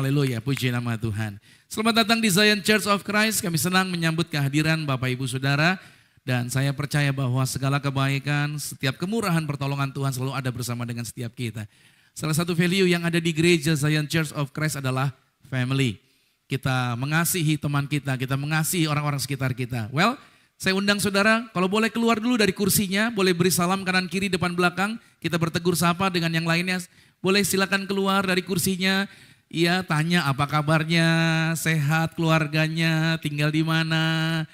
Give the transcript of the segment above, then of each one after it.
Haleluya, puji nama Tuhan. Selamat datang di Zion Church of Christ. Kami senang menyambut kehadiran Bapak Ibu Saudara. Dan saya percaya bahwa segala kebaikan, setiap kemurahan pertolongan Tuhan selalu ada bersama dengan setiap kita. Salah satu value yang ada di gereja Zion Church of Christ adalah family. Kita mengasihi teman kita mengasihi orang-orang sekitar kita. Well, saya undang saudara, kalau boleh keluar dulu dari kursinya, boleh beri salam kanan kiri depan belakang, kita bertegur sapa dengan yang lainnya. Boleh silakan keluar dari kursinya, ya tanya apa kabarnya, sehat keluarganya, tinggal di mana.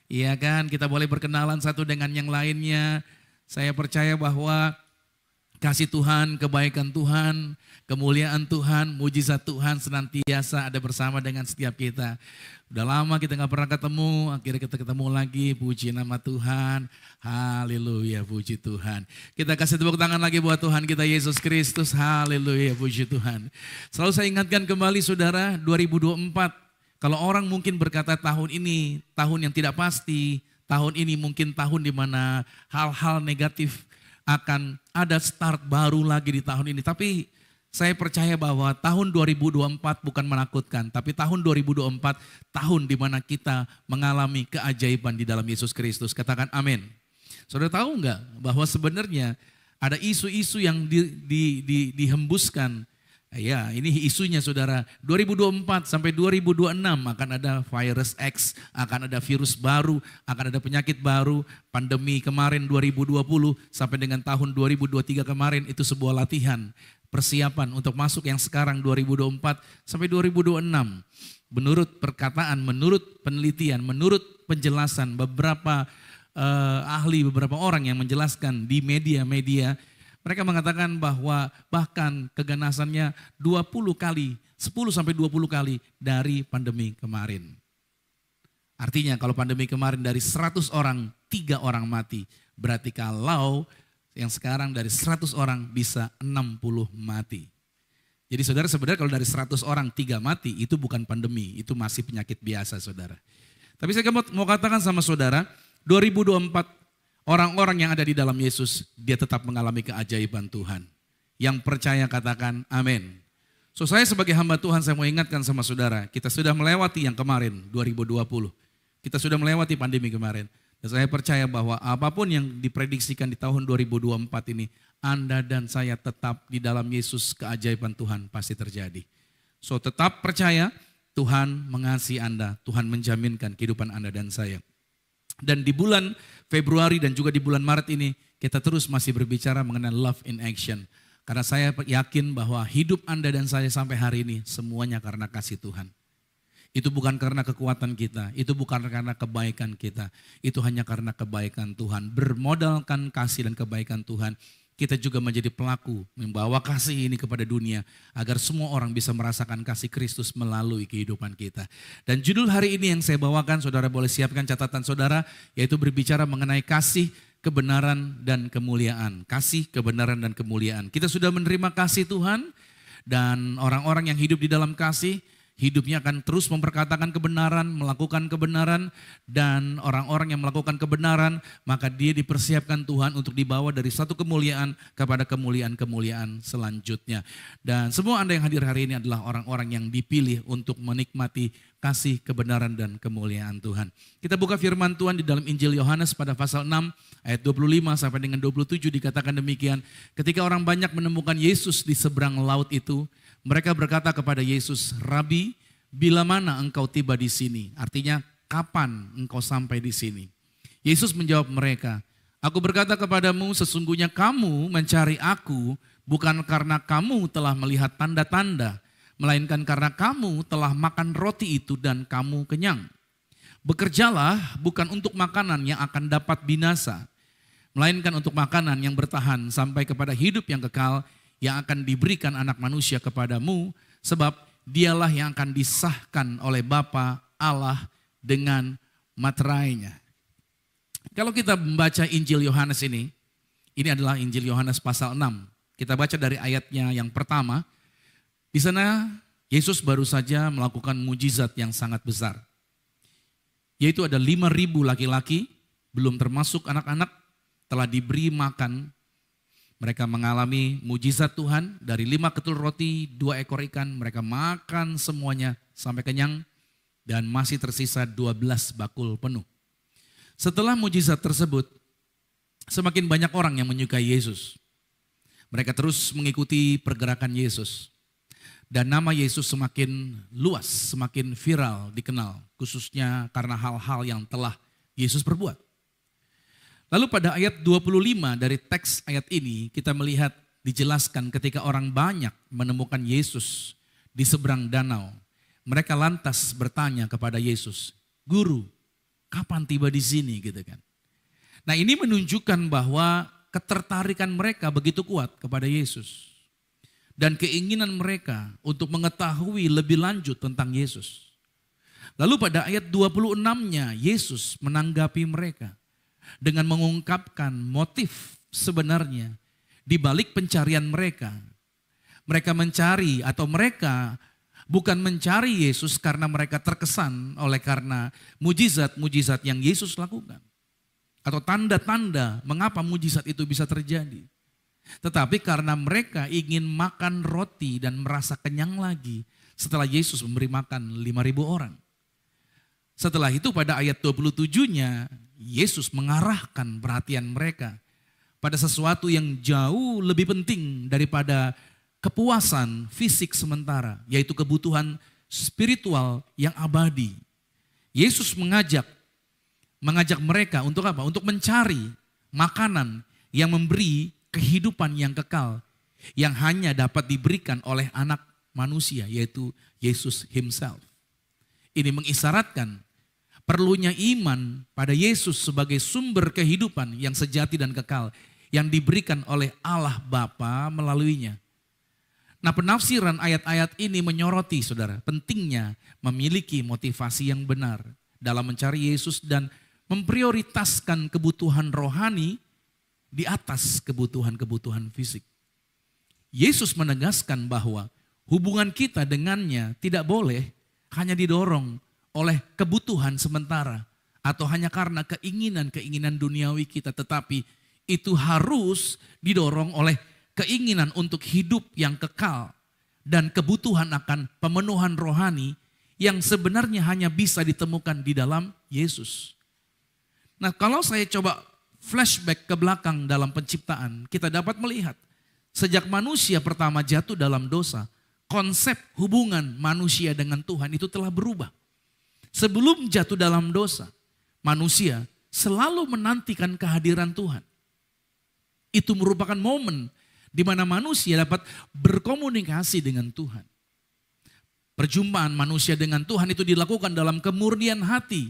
Iya kan, kita boleh berkenalan satu dengan yang lainnya. Saya percaya bahwa kasih Tuhan, kebaikan Tuhan, kemuliaan Tuhan, mujizat Tuhan senantiasa ada bersama dengan setiap kita. Udah lama kita gak pernah ketemu, akhirnya kita ketemu lagi, puji nama Tuhan. Haleluya, puji Tuhan. Kita kasih tepuk tangan lagi buat Tuhan kita Yesus Kristus, haleluya, puji Tuhan. Selalu saya ingatkan kembali saudara, 2024, kalau orang mungkin berkata tahun ini, tahun yang tidak pasti, tahun ini mungkin tahun di mana hal-hal negatif akan ada start baru lagi di tahun ini. Tapi saya percaya bahwa tahun 2024 bukan menakutkan, tapi tahun 2024 tahun di mana kita mengalami keajaiban di dalam Yesus Kristus. Katakan amin. Saudara tahu enggak bahwa sebenarnya ada isu-isu yang dihembuskan. Ya, ini isunya saudara, 2024 sampai 2026 akan ada virus X, akan ada virus baru, akan ada penyakit baru, pandemi kemarin 2020 sampai dengan tahun 2023 kemarin itu sebuah latihan, persiapan untuk masuk yang sekarang 2024 sampai 2026. Menurut perkataan, menurut penelitian, menurut penjelasan beberapa ahli, beberapa orang yang menjelaskan di media-media, mereka mengatakan bahwa bahkan keganasannya 20 kali, 10 sampai 20 kali dari pandemi kemarin. Artinya kalau pandemi kemarin dari 100 orang, 3 orang mati. Berarti kalau yang sekarang dari 100 orang bisa 60 mati. Jadi saudara sebenarnya kalau dari 100 orang 3 mati itu bukan pandemi, itu masih penyakit biasa saudara. Tapi saya mau katakan sama saudara, 2024 orang-orang yang ada di dalam Yesus, dia tetap mengalami keajaiban Tuhan. Yang percaya katakan amin. So saya sebagai hamba Tuhan, saya mau ingatkan sama saudara, kita sudah melewati yang kemarin, 2020. Kita sudah melewati pandemi kemarin. Dan saya percaya bahwa apapun yang diprediksikan di tahun 2024 ini, Anda dan saya tetap di dalam Yesus, keajaiban Tuhan pasti terjadi. So tetap percaya, Tuhan mengasihi Anda, Tuhan menjaminkan kehidupan Anda dan saya. Dan di bulan Februari dan juga di bulan Maret ini kita terus masih berbicara mengenai love in action. Karena saya yakin bahwa hidup Anda dan saya sampai hari ini semuanya karena kasih Tuhan. Itu bukan karena kekuatan kita, itu bukan karena kebaikan kita. Itu hanya karena kebaikan Tuhan. Bermodalkan kasih dan kebaikan Tuhan, kita juga menjadi pelaku membawa kasih ini kepada dunia agar semua orang bisa merasakan kasih Kristus melalui kehidupan kita. Dan judul hari ini yang saya bawakan, saudara boleh siapkan catatan saudara, yaitu berbicara mengenai kasih, kebenaran, dan kemuliaan. Kasih, kebenaran, dan kemuliaan. Kita sudah menerima kasih Tuhan dan orang-orang yang hidup di dalam kasih, hidupnya akan terus memperkatakan kebenaran, melakukan kebenaran, dan orang-orang yang melakukan kebenaran, maka dia dipersiapkan Tuhan untuk dibawa dari satu kemuliaan kepada kemuliaan-kemuliaan selanjutnya. Dan semua Anda yang hadir hari ini adalah orang-orang yang dipilih untuk menikmati kasih, kebenaran, dan kemuliaan Tuhan. Kita buka firman Tuhan di dalam Injil Yohanes pada pasal 6 ayat 25 sampai dengan 27 dikatakan demikian. Ketika orang banyak menemukan Yesus di seberang laut itu, mereka berkata kepada Yesus, Rabi, bila mana engkau tiba di sini? Artinya, kapan engkau sampai di sini? Yesus menjawab mereka, aku berkata kepadamu, sesungguhnya kamu mencari aku bukan karena kamu telah melihat tanda-tanda, melainkan karena kamu telah makan roti itu dan kamu kenyang. Bekerjalah bukan untuk makanan yang akan dapat binasa, melainkan untuk makanan yang bertahan sampai kepada hidup yang kekal, yang akan diberikan anak manusia kepadamu, sebab dialah yang akan disahkan oleh Bapa Allah dengan materainya. Kalau kita membaca Injil Yohanes ini adalah Injil Yohanes pasal 6. Kita baca dari ayatnya yang pertama. Di sana Yesus baru saja melakukan mujizat yang sangat besar. Yaitu ada 5.000 laki-laki, belum termasuk anak-anak, telah diberi makan Mereka mengalami mujizat Tuhan dari 5 ketul roti, 2 ekor ikan. Mereka makan semuanya sampai kenyang dan masih tersisa 12 bakul penuh. Setelah mujizat tersebut, semakin banyak orang yang menyukai Yesus. Mereka terus mengikuti pergerakan Yesus. Dan nama Yesus semakin luas, semakin viral dikenal. Khususnya karena hal-hal yang telah Yesus perbuat. Lalu pada ayat 25 dari teks ayat ini kita melihat dijelaskan ketika orang banyak menemukan Yesus di seberang danau. Mereka lantas bertanya kepada Yesus, "Guru, kapan tiba di sini?" gitu kan. Nah, ini menunjukkan bahwa ketertarikan mereka begitu kuat kepada Yesus. Dan keinginan mereka untuk mengetahui lebih lanjut tentang Yesus. Lalu pada ayat 26-nya Yesus menanggapi mereka dengan mengungkapkan motif sebenarnya di balik pencarian mereka. Mereka mencari atau mereka bukan mencari Yesus karena mereka terkesan oleh karena mujizat-mujizat yang Yesus lakukan. Atau tanda-tanda mengapa mujizat itu bisa terjadi. Tetapi karena mereka ingin makan roti dan merasa kenyang lagi setelah Yesus memberi makan 5.000 orang. Setelah itu pada ayat 27-nya Yesus mengarahkan perhatian mereka pada sesuatu yang jauh lebih penting daripada kepuasan fisik sementara, yaitu kebutuhan spiritual yang abadi. Yesus mengajak mereka untuk apa? Untuk mencari makanan yang memberi kehidupan yang kekal, yang hanya dapat diberikan oleh anak manusia, yaitu Yesus himself. Ini mengisyaratkan perlunya iman pada Yesus sebagai sumber kehidupan yang sejati dan kekal yang diberikan oleh Allah Bapa melaluinya. Nah, penafsiran ayat-ayat ini menyoroti saudara pentingnya memiliki motivasi yang benar dalam mencari Yesus dan memprioritaskan kebutuhan rohani di atas kebutuhan-kebutuhan fisik. Yesus menegaskan bahwa hubungan kita dengannya tidak boleh hanya didorong oleh kebutuhan sementara atau hanya karena keinginan-keinginan duniawi kita, tetapi itu harus didorong oleh keinginan untuk hidup yang kekal dan kebutuhan akan pemenuhan rohani yang sebenarnya hanya bisa ditemukan di dalam Yesus. Nah, kalau saya coba flashback ke belakang dalam penciptaan, kita dapat melihat sejak manusia pertama jatuh dalam dosa, konsep hubungan manusia dengan Tuhan itu telah berubah. Sebelum jatuh dalam dosa, manusia selalu menantikan kehadiran Tuhan. Itu merupakan momen di mana manusia dapat berkomunikasi dengan Tuhan. Perjumpaan manusia dengan Tuhan itu dilakukan dalam kemurnian hati,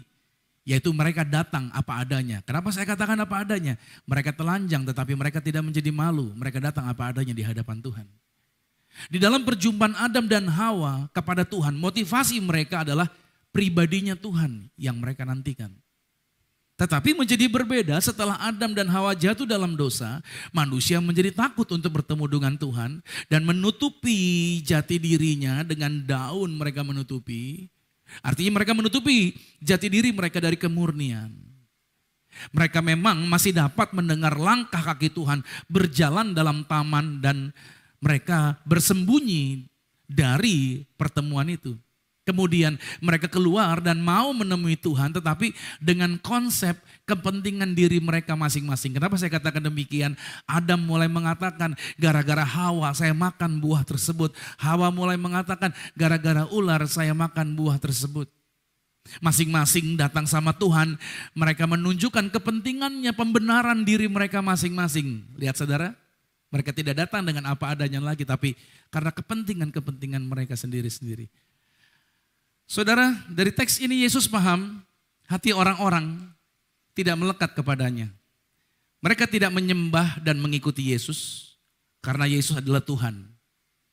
yaitu mereka datang apa adanya. Kenapa saya katakan apa adanya? Mereka telanjang tetapi mereka tidak menjadi malu. Mereka datang apa adanya di hadapan Tuhan. Di dalam perjumpaan Adam dan Hawa kepada Tuhan, motivasi mereka adalah pribadinya Tuhan yang mereka nantikan. Tetapi menjadi berbeda setelah Adam dan Hawa jatuh dalam dosa, manusia menjadi takut untuk bertemu dengan Tuhan dan menutupi jati dirinya dengan daun mereka menutupi. Artinya mereka menutupi jati diri mereka dari kemurnian. Mereka memang masih dapat mendengar langkah kaki Tuhan berjalan dalam taman dan mereka bersembunyi dari pertemuan itu. Kemudian mereka keluar dan mau menemui Tuhan, tetapi dengan konsep kepentingan diri mereka masing-masing. Kenapa saya katakan demikian? Adam mulai mengatakan gara-gara Hawa saya makan buah tersebut. Hawa mulai mengatakan gara-gara ular saya makan buah tersebut. Masing-masing datang sama Tuhan, mereka menunjukkan kepentingannya, pembenaran diri mereka masing-masing. Lihat saudara, mereka tidak datang dengan apa adanya lagi, tapi karena kepentingan-kepentingan mereka sendiri-sendiri. Saudara, dari teks ini Yesus paham hati orang-orang tidak melekat kepadanya. Mereka tidak menyembah dan mengikuti Yesus karena Yesus adalah Tuhan.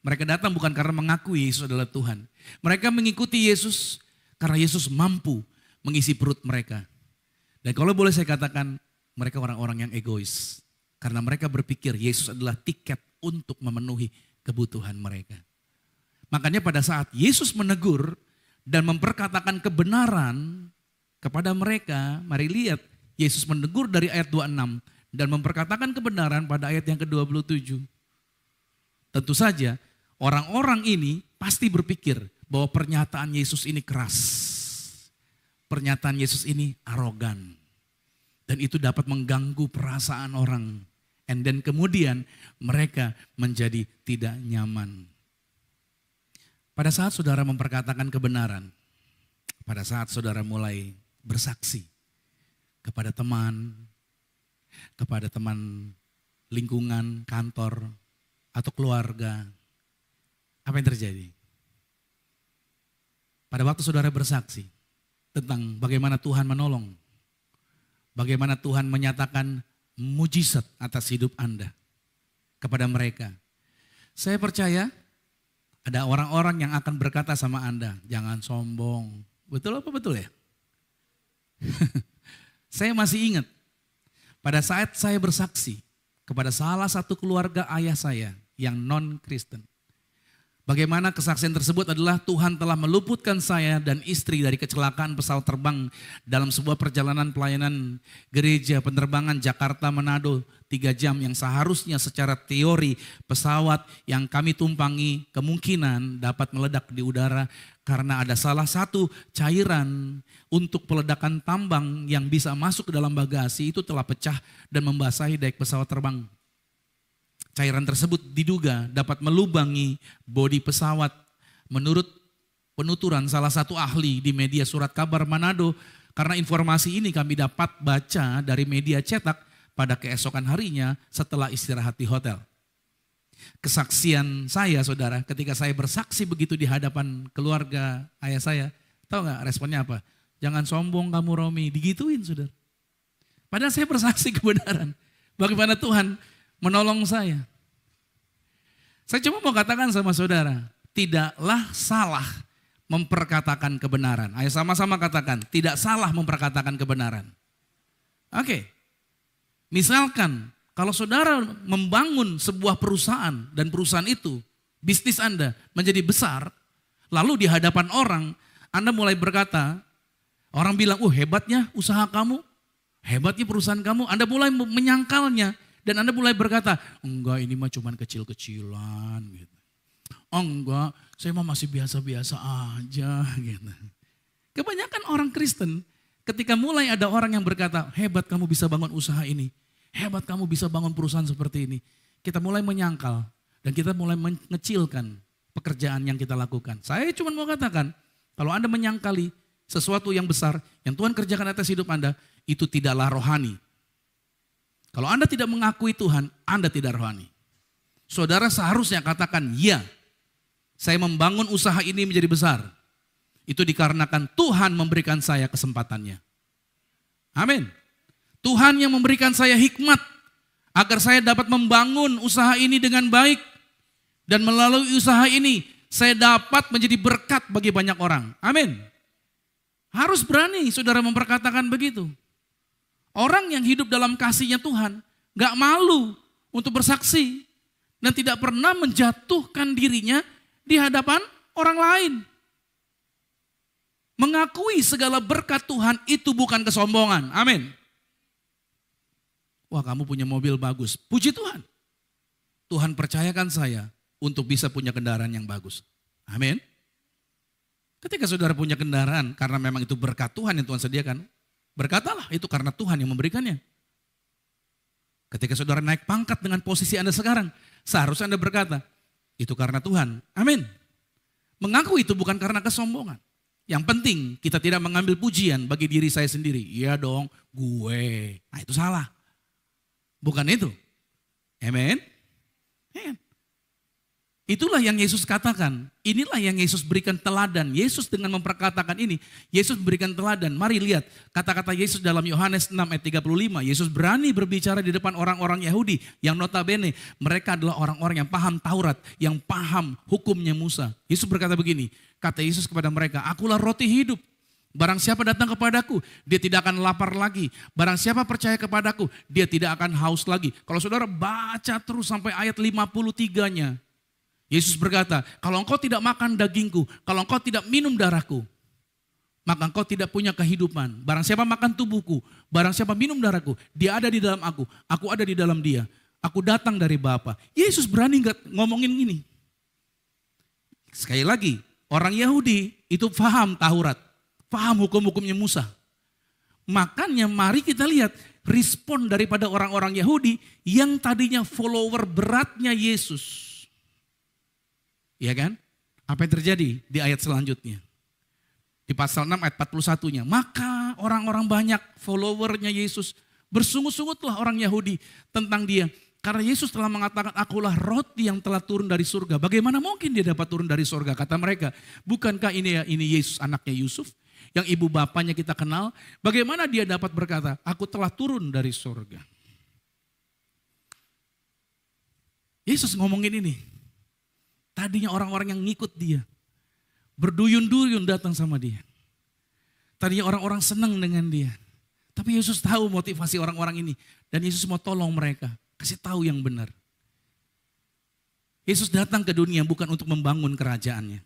Mereka datang bukan karena mengakui Yesus adalah Tuhan. Mereka mengikuti Yesus karena Yesus mampu mengisi perut mereka. Dan kalau boleh saya katakan, mereka orang-orang yang egois. Karena mereka berpikir Yesus adalah tiket untuk memenuhi kebutuhan mereka. Makanya pada saat Yesus menegur dan memperkatakan kebenaran kepada mereka, mari lihat Yesus menegur dari ayat 26. dan memperkatakan kebenaran pada ayat yang ke-27. Tentu saja orang-orang ini pasti berpikir bahwa pernyataan Yesus ini keras. Pernyataan Yesus ini arogan. Dan itu dapat mengganggu perasaan orang. And then kemudian mereka menjadi tidak nyaman. Pada saat saudara memperkatakan kebenaran, pada saat saudara mulai bersaksi kepada teman lingkungan, kantor, atau keluarga, apa yang terjadi? Pada waktu saudara bersaksi tentang bagaimana Tuhan menolong, bagaimana Tuhan menyatakan mujizat atas hidup Anda kepada mereka. Saya percaya ada orang-orang yang akan berkata sama Anda, jangan sombong. Betul apa betul ya? Saya masih ingat pada saat saya bersaksi kepada salah satu keluarga ayah saya yang non-Kristen. Bagaimana kesaksian tersebut adalah Tuhan telah meluputkan saya dan istri dari kecelakaan pesawat terbang dalam sebuah perjalanan pelayanan gereja penerbangan Jakarta Manado 3 jam yang seharusnya secara teori pesawat yang kami tumpangi kemungkinan dapat meledak di udara karena ada salah satu cairan untuk peledakan tambang yang bisa masuk ke dalam bagasi itu telah pecah dan membasahi dek pesawat terbang. Cairan tersebut diduga dapat melubangi bodi pesawat. Menurut penuturan salah satu ahli di media Surat Kabar Manado, karena informasi ini kami dapat baca dari media cetak pada keesokan harinya setelah istirahat di hotel. Kesaksian saya saudara ketika saya bersaksi begitu di hadapan keluarga ayah saya, tahu gak responnya apa? Jangan sombong kamu Romi, digituin saudara. Padahal saya bersaksi kebenaran. Bagaimana Tuhan menolong saya. Saya cuma mau katakan sama saudara, tidaklah salah memperkatakan kebenaran. Ayo sama-sama katakan, tidak salah memperkatakan kebenaran. Oke. Misalkan kalau saudara membangun sebuah perusahaan dan perusahaan itu, bisnis Anda menjadi besar, lalu di hadapan orang Anda mulai berkata, orang bilang, hebatnya usaha kamu, hebatnya perusahaan kamu, Anda mulai menyangkalnya. Dan Anda mulai berkata, enggak ini mah cuman kecil-kecilan gitu. Oh enggak, saya mah masih biasa-biasa aja gitu. Kebanyakan orang Kristen ketika mulai ada orang yang berkata, hebat kamu bisa bangun usaha ini. Hebat kamu bisa bangun perusahaan seperti ini. Kita mulai menyangkal dan kita mulai mengecilkan pekerjaan yang kita lakukan. Saya cuma mau katakan, kalau Anda menyangkali sesuatu yang besar yang Tuhan kerjakan atas hidup Anda, itu tidaklah rohani. Kalau Anda tidak mengakui Tuhan, Anda tidak rohani. Saudara seharusnya katakan, ya, saya membangun usaha ini menjadi besar. Itu dikarenakan Tuhan memberikan saya kesempatannya. Amin. Tuhan yang memberikan saya hikmat, agar saya dapat membangun usaha ini dengan baik. Dan melalui usaha ini, saya dapat menjadi berkat bagi banyak orang. Amin. Harus berani saudara memperkatakan begitu. Orang yang hidup dalam kasihnya Tuhan gak malu untuk bersaksi dan tidak pernah menjatuhkan dirinya di hadapan orang lain. Mengakui segala berkat Tuhan itu bukan kesombongan. Amin. Wah kamu punya mobil bagus. Puji Tuhan. Tuhan percayakan saya untuk bisa punya kendaraan yang bagus. Amin. Ketika saudara punya kendaraan karena memang itu berkat Tuhan yang Tuhan sediakan. Berkatalah itu karena Tuhan yang memberikannya. Ketika saudara naik pangkat dengan posisi Anda sekarang, seharusnya Anda berkata, itu karena Tuhan. Amin. Mengaku itu bukan karena kesombongan. Yang penting kita tidak mengambil pujian bagi diri saya sendiri. Iya dong, gue. Nah itu salah. Bukan itu. Amin. Itulah yang Yesus katakan. Inilah yang Yesus berikan teladan. Yesus dengan memperkatakan ini, Yesus berikan teladan. Mari lihat kata-kata Yesus dalam Yohanes 6 ayat 35. Yesus berani berbicara di depan orang-orang Yahudi yang notabene mereka adalah orang-orang yang paham Taurat, yang paham hukumnya Musa. Yesus berkata begini, kata Yesus kepada mereka, akulah roti hidup. Barang siapa datang kepadaku, dia tidak akan lapar lagi. Barang siapa percaya kepadaku, dia tidak akan haus lagi. Kalau saudara baca terus sampai ayat 53-nya. Yesus berkata, kalau engkau tidak makan dagingku, kalau engkau tidak minum darahku, maka engkau tidak punya kehidupan. Barang siapa makan tubuhku, barang siapa minum darahku, dia ada di dalam aku ada di dalam dia. Aku datang dari Bapa. Yesus berani nggak ngomongin ini? Sekali lagi, orang Yahudi itu paham Taurat, paham hukum-hukumnya Musa. Makanya mari kita lihat respon daripada orang-orang Yahudi yang tadinya follower beratnya Yesus. Iya kan? Apa yang terjadi di ayat selanjutnya? Di pasal 6 ayat 41-nya. Maka orang-orang banyak followernya Yesus bersungut-sungutlah orang Yahudi tentang dia. Karena Yesus telah mengatakan, akulah roti yang telah turun dari surga. Bagaimana mungkin dia dapat turun dari surga? Kata mereka, bukankah ini Yesus anaknya Yusuf? Yang ibu bapaknya kita kenal. Bagaimana dia dapat berkata, aku telah turun dari surga? Yesus ngomongin ini. Tadinya orang-orang yang ngikut dia. Berduyun-duyun datang sama dia. Tadinya orang-orang senang dengan dia. Tapi Yesus tahu motivasi orang-orang ini. Dan Yesus mau tolong mereka. Kasih tahu yang benar. Yesus datang ke dunia bukan untuk membangun kerajaannya.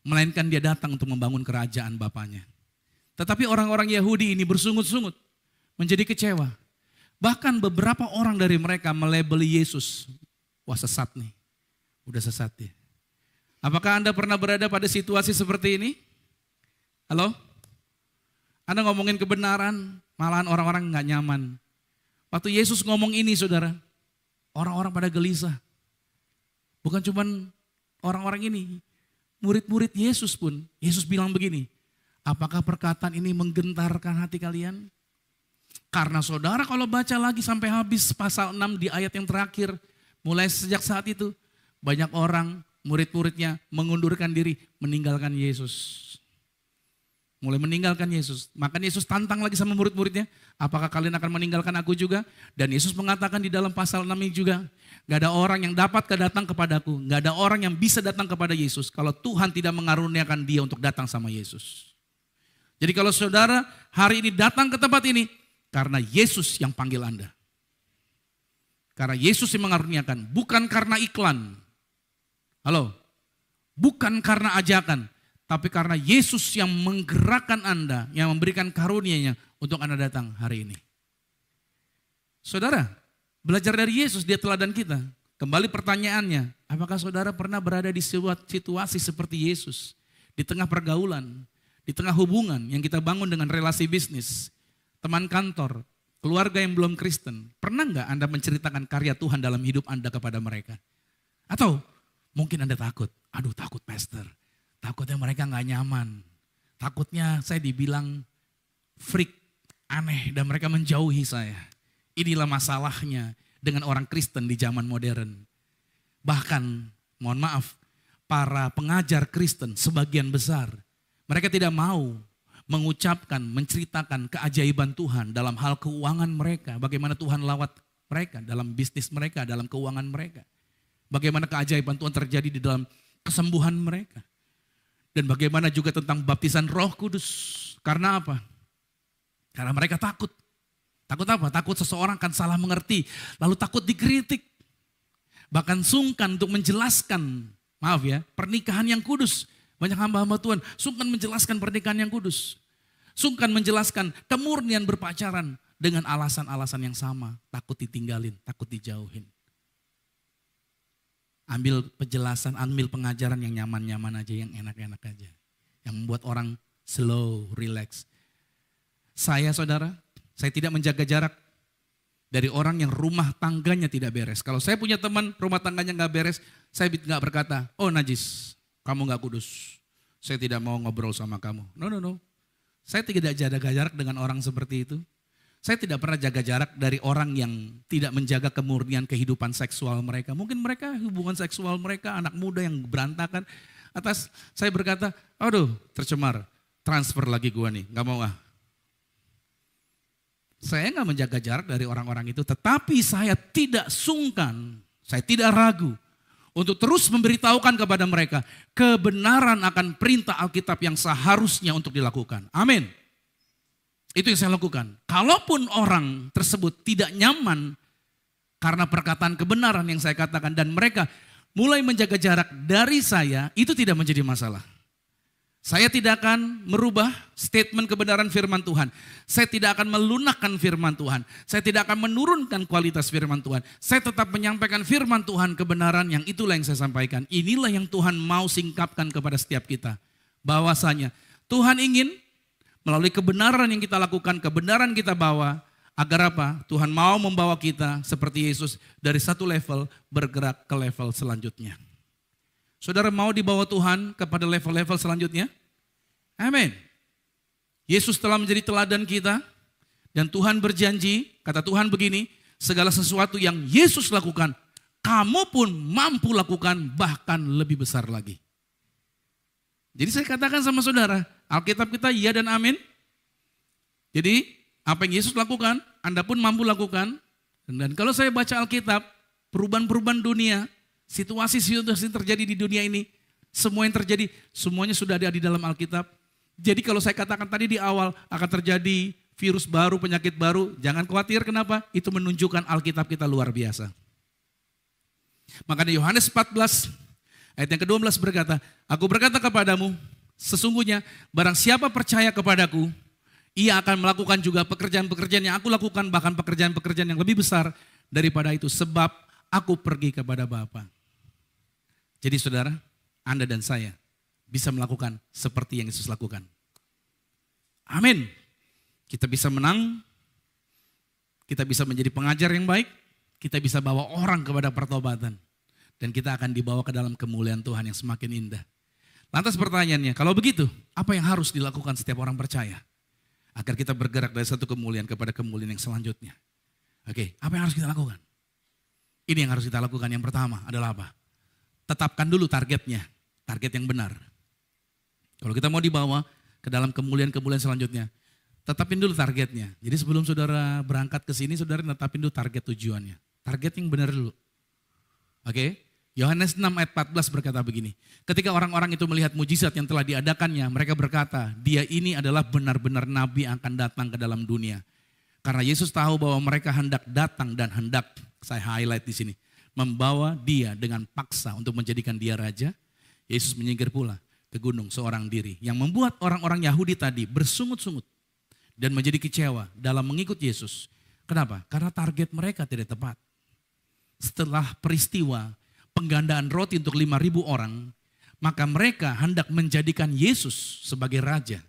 Melainkan dia datang untuk membangun kerajaan Bapaknya. Tetapi orang-orang Yahudi ini bersungut-sungut. Menjadi kecewa. Bahkan beberapa orang dari mereka melabeli Yesus. Wah, sesat nih. Udah sesat ya. Apakah Anda pernah berada pada situasi seperti ini? Halo? Anda ngomongin kebenaran, malahan orang-orang gak nyaman. Waktu Yesus ngomong ini saudara, orang-orang pada gelisah. Bukan cuma orang-orang ini, murid-murid Yesus pun. Yesus bilang begini, apakah perkataan ini menggentarkan hati kalian? Karena saudara kalau baca lagi sampai habis pasal 6 di ayat yang terakhir, mulai sejak saat itu banyak orang murid-muridnya mengundurkan diri, meninggalkan Yesus. Mulai meninggalkan Yesus. Maka Yesus tantang lagi sama murid-muridnya, apakah kalian akan meninggalkan aku juga? Dan Yesus mengatakan di dalam pasal 6 ini juga, gak ada orang yang dapat datang kepadaku, gak ada orang yang bisa datang kepada Yesus kalau Tuhan tidak mengaruniakan dia untuk datang sama Yesus. Jadi kalau saudara hari ini datang ke tempat ini, karena Yesus yang panggil Anda. Karena Yesus yang mengaruniakan, bukan karena iklan. Halo, bukan karena ajakan, tapi karena Yesus yang menggerakkan Anda, yang memberikan karunia-Nya untuk Anda datang hari ini. Saudara, belajar dari Yesus, dia teladan kita. Kembali pertanyaannya, apakah saudara pernah berada di sebuah situasi seperti Yesus? Di tengah pergaulan, di tengah hubungan yang kita bangun dengan relasi bisnis, teman kantor, keluarga yang belum Kristen. Pernah nggak Anda menceritakan karya Tuhan dalam hidup Anda kepada mereka? Atau mungkin Anda takut, aduh takut pastor, takutnya mereka gak nyaman, takutnya saya dibilang freak, aneh dan mereka menjauhi saya. Inilah masalahnya dengan orang Kristen di zaman modern. Bahkan, mohon maaf, para pengajar Kristen sebagian besar, mereka tidak mau mengucapkan, menceritakan keajaiban Tuhan dalam hal keuangan mereka, bagaimana Tuhan lawat mereka dalam bisnis mereka, dalam keuangan mereka. Bagaimana keajaiban Tuhan terjadi di dalam kesembuhan mereka. Dan bagaimana juga tentang baptisan Roh Kudus. Karena apa? Karena mereka takut. Takut apa? Takut seseorang akan salah mengerti. Lalu takut dikritik. Bahkan sungkan untuk menjelaskan, maaf ya, pernikahan yang kudus. Banyak hamba-hamba Tuhan sungkan menjelaskan pernikahan yang kudus. Sungkan menjelaskan kemurnian berpacaran dengan alasan-alasan yang sama. Takut ditinggalin, takut dijauhin. Ambil penjelasan, ambil pengajaran yang nyaman-nyaman aja, yang enak-enak aja. Yang membuat orang slow, relax. Saya saudara, saya tidak menjaga jarak dari orang yang rumah tangganya tidak beres. Kalau saya punya teman rumah tangganya gak beres, saya gak berkata, oh najis, kamu gak kudus. Saya tidak mau ngobrol sama kamu. No. Saya tidak jaga jarak dengan orang seperti itu. Saya tidak pernah jaga jarak dari orang yang tidak menjaga kemurnian kehidupan seksual mereka. Mungkin mereka hubungan seksual mereka anak muda yang berantakan. Atas saya berkata, aduh tercemar, transfer lagi gua nih, gak mau ah. Saya gak menjaga jarak dari orang-orang itu, tetapi saya tidak sungkan, saya tidak ragu untuk terus memberitahukan kepada mereka kebenaran akan perintah Alkitab yang seharusnya untuk dilakukan. Amin. Itu yang saya lakukan. Kalaupun orang tersebut tidak nyaman karena perkataan kebenaran yang saya katakan dan mereka mulai menjaga jarak dari saya, itu tidak menjadi masalah. Saya tidak akan merubah statement kebenaran firman Tuhan. Saya tidak akan melunakkan firman Tuhan. Saya tidak akan menurunkan kualitas firman Tuhan. Saya tetap menyampaikan firman Tuhan kebenaran yang itulah yang saya sampaikan. Inilah yang Tuhan mau singkapkan kepada setiap kita. Bahwasanya Tuhan ingin melalui kebenaran yang kita lakukan, kebenaran kita bawa, agar apa? Tuhan mau membawa kita seperti Yesus dari satu level bergerak ke level selanjutnya. Saudara mau dibawa Tuhan kepada level-level selanjutnya? Amin. Yesus telah menjadi teladan kita dan Tuhan berjanji, kata Tuhan begini, segala sesuatu yang Yesus lakukan, kamu pun mampu lakukan bahkan lebih besar lagi. Jadi saya katakan sama saudara, Alkitab kita iya dan amin. Jadi apa yang Yesus lakukan, Anda pun mampu lakukan. Dan kalau saya baca Alkitab, perubahan-perubahan dunia, situasi-situasi terjadi di dunia ini, semua yang terjadi, semuanya sudah ada di dalam Alkitab. Jadi kalau saya katakan tadi di awal akan terjadi virus baru, penyakit baru, jangan khawatir kenapa? Itu menunjukkan Alkitab kita luar biasa. Makanya Yohanes 14 ayat yang ke-12 berkata, aku berkata kepadamu, sesungguhnya barang siapa percaya kepadaku, ia akan melakukan juga pekerjaan-pekerjaan yang aku lakukan, bahkan pekerjaan-pekerjaan yang lebih besar daripada itu, sebab aku pergi kepada Bapa. Jadi saudara, Anda dan saya bisa melakukan seperti yang Yesus lakukan. Amin. Kita bisa menang, kita bisa menjadi pengajar yang baik, kita bisa bawa orang kepada pertobatan. Dan kita akan dibawa ke dalam kemuliaan Tuhan yang semakin indah. Lantas pertanyaannya, kalau begitu, apa yang harus dilakukan setiap orang percaya? Agar kita bergerak dari satu kemuliaan kepada kemuliaan yang selanjutnya. Oke, apa yang harus kita lakukan? Ini yang harus kita lakukan. Yang pertama adalah apa? Tetapkan dulu targetnya, target yang benar. Kalau kita mau dibawa ke dalam kemuliaan-kemuliaan selanjutnya, tetapin dulu targetnya. Jadi sebelum saudara berangkat ke sini, saudara tetapin dulu target tujuannya. Target yang benar dulu. Oke? Yohanes 6 ayat 14 berkata begini. Ketika orang-orang itu melihat mujizat yang telah diadakannya, mereka berkata, dia ini adalah benar-benar nabi yang akan datang ke dalam dunia. Karena Yesus tahu bahwa mereka hendak datang dan hendak, saya highlight di sini, membawa dia dengan paksa untuk menjadikan dia raja. Yesus menyingkir pula ke gunung seorang diri, yang membuat orang-orang Yahudi tadi bersungut-sungut dan menjadi kecewa dalam mengikut Yesus. Kenapa? Karena target mereka tidak tepat. Setelah peristiwa penggandaan roti untuk 5.000 orang, maka mereka hendak menjadikan Yesus sebagai raja.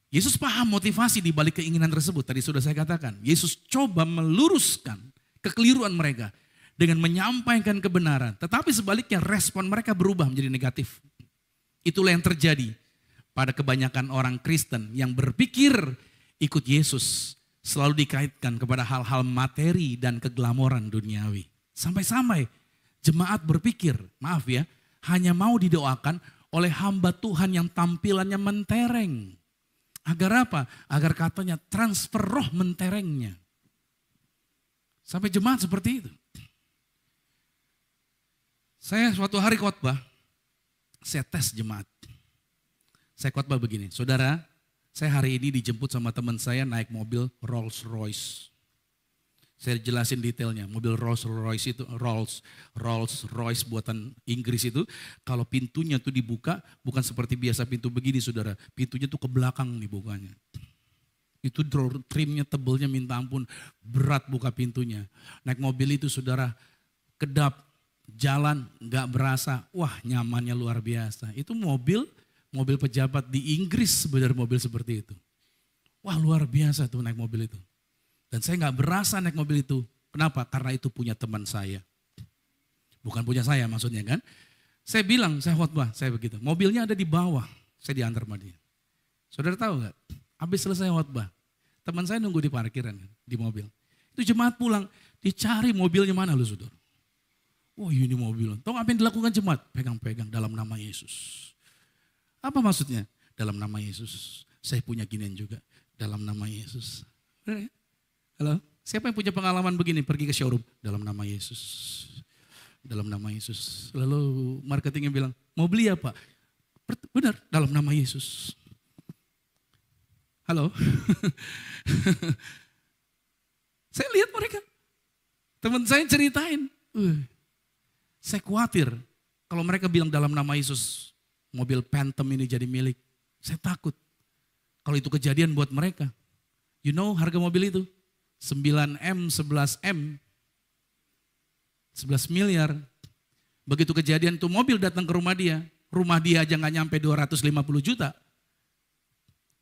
Yesus paham motivasi di balik keinginan tersebut. Tadi sudah saya katakan, Yesus coba meluruskan kekeliruan mereka dengan menyampaikan kebenaran. Tetapi sebaliknya respon mereka berubah menjadi negatif. Itulah yang terjadi pada kebanyakan orang Kristen yang berpikir ikut Yesus selalu dikaitkan kepada hal-hal materi dan keglamoran duniawi. Sampai-sampai jemaat berpikir, maaf ya, hanya mau didoakan oleh hamba Tuhan yang tampilannya mentereng. Agar apa? Agar katanya transfer roh menterengnya. Sampai jemaat seperti itu. Saya suatu hari khotbah, saya tes jemaat. Saya khotbah begini, saudara, saya hari ini dijemput sama teman saya naik mobil Rolls Royce. Saya jelasin detailnya, mobil Rolls Royce itu, Rolls Royce buatan Inggris itu, kalau pintunya tuh dibuka, bukan seperti biasa pintu begini saudara, pintunya tuh ke belakang dibukanya. Itu trimnya tebelnya minta ampun, berat buka pintunya. Naik mobil itu saudara, kedap, jalan gak berasa, wah nyamannya luar biasa. Itu mobil pejabat di Inggris sebenarnya mobil seperti itu. Wah luar biasa tuh naik mobil itu. Dan saya gak berasa naik mobil itu. Kenapa? Karena itu punya teman saya. Bukan punya saya maksudnya kan. Saya bilang, saya khotbah, saya begitu. Mobilnya ada di bawah, saya diantar sama dia. Saudara tahu gak? Habis selesai khotbah, teman saya nunggu di parkiran, di mobil. Itu jemaat pulang, dicari mobilnya mana lu saudara. Oh ini mobil. Tahu apa yang dilakukan jemaat? Pegang-pegang dalam nama Yesus. Apa maksudnya? Dalam nama Yesus. Saya punya ginian juga. Dalam nama Yesus. Halo? Siapa yang punya pengalaman begini? Pergi ke showroom. Dalam nama Yesus. Dalam nama Yesus. Lalu marketingnya bilang, mau beli apa? Benar, dalam nama Yesus. Halo? Saya lihat mereka. Teman saya ceritain. Saya khawatir kalau mereka bilang dalam nama Yesus. mobil Phantom ini jadi milik. Saya takut kalau itu kejadian buat mereka. You know harga mobil itu? 9M, 11M, 11 miliar. Begitu kejadian tuh mobil datang ke rumah dia aja nggak nyampe 250 juta.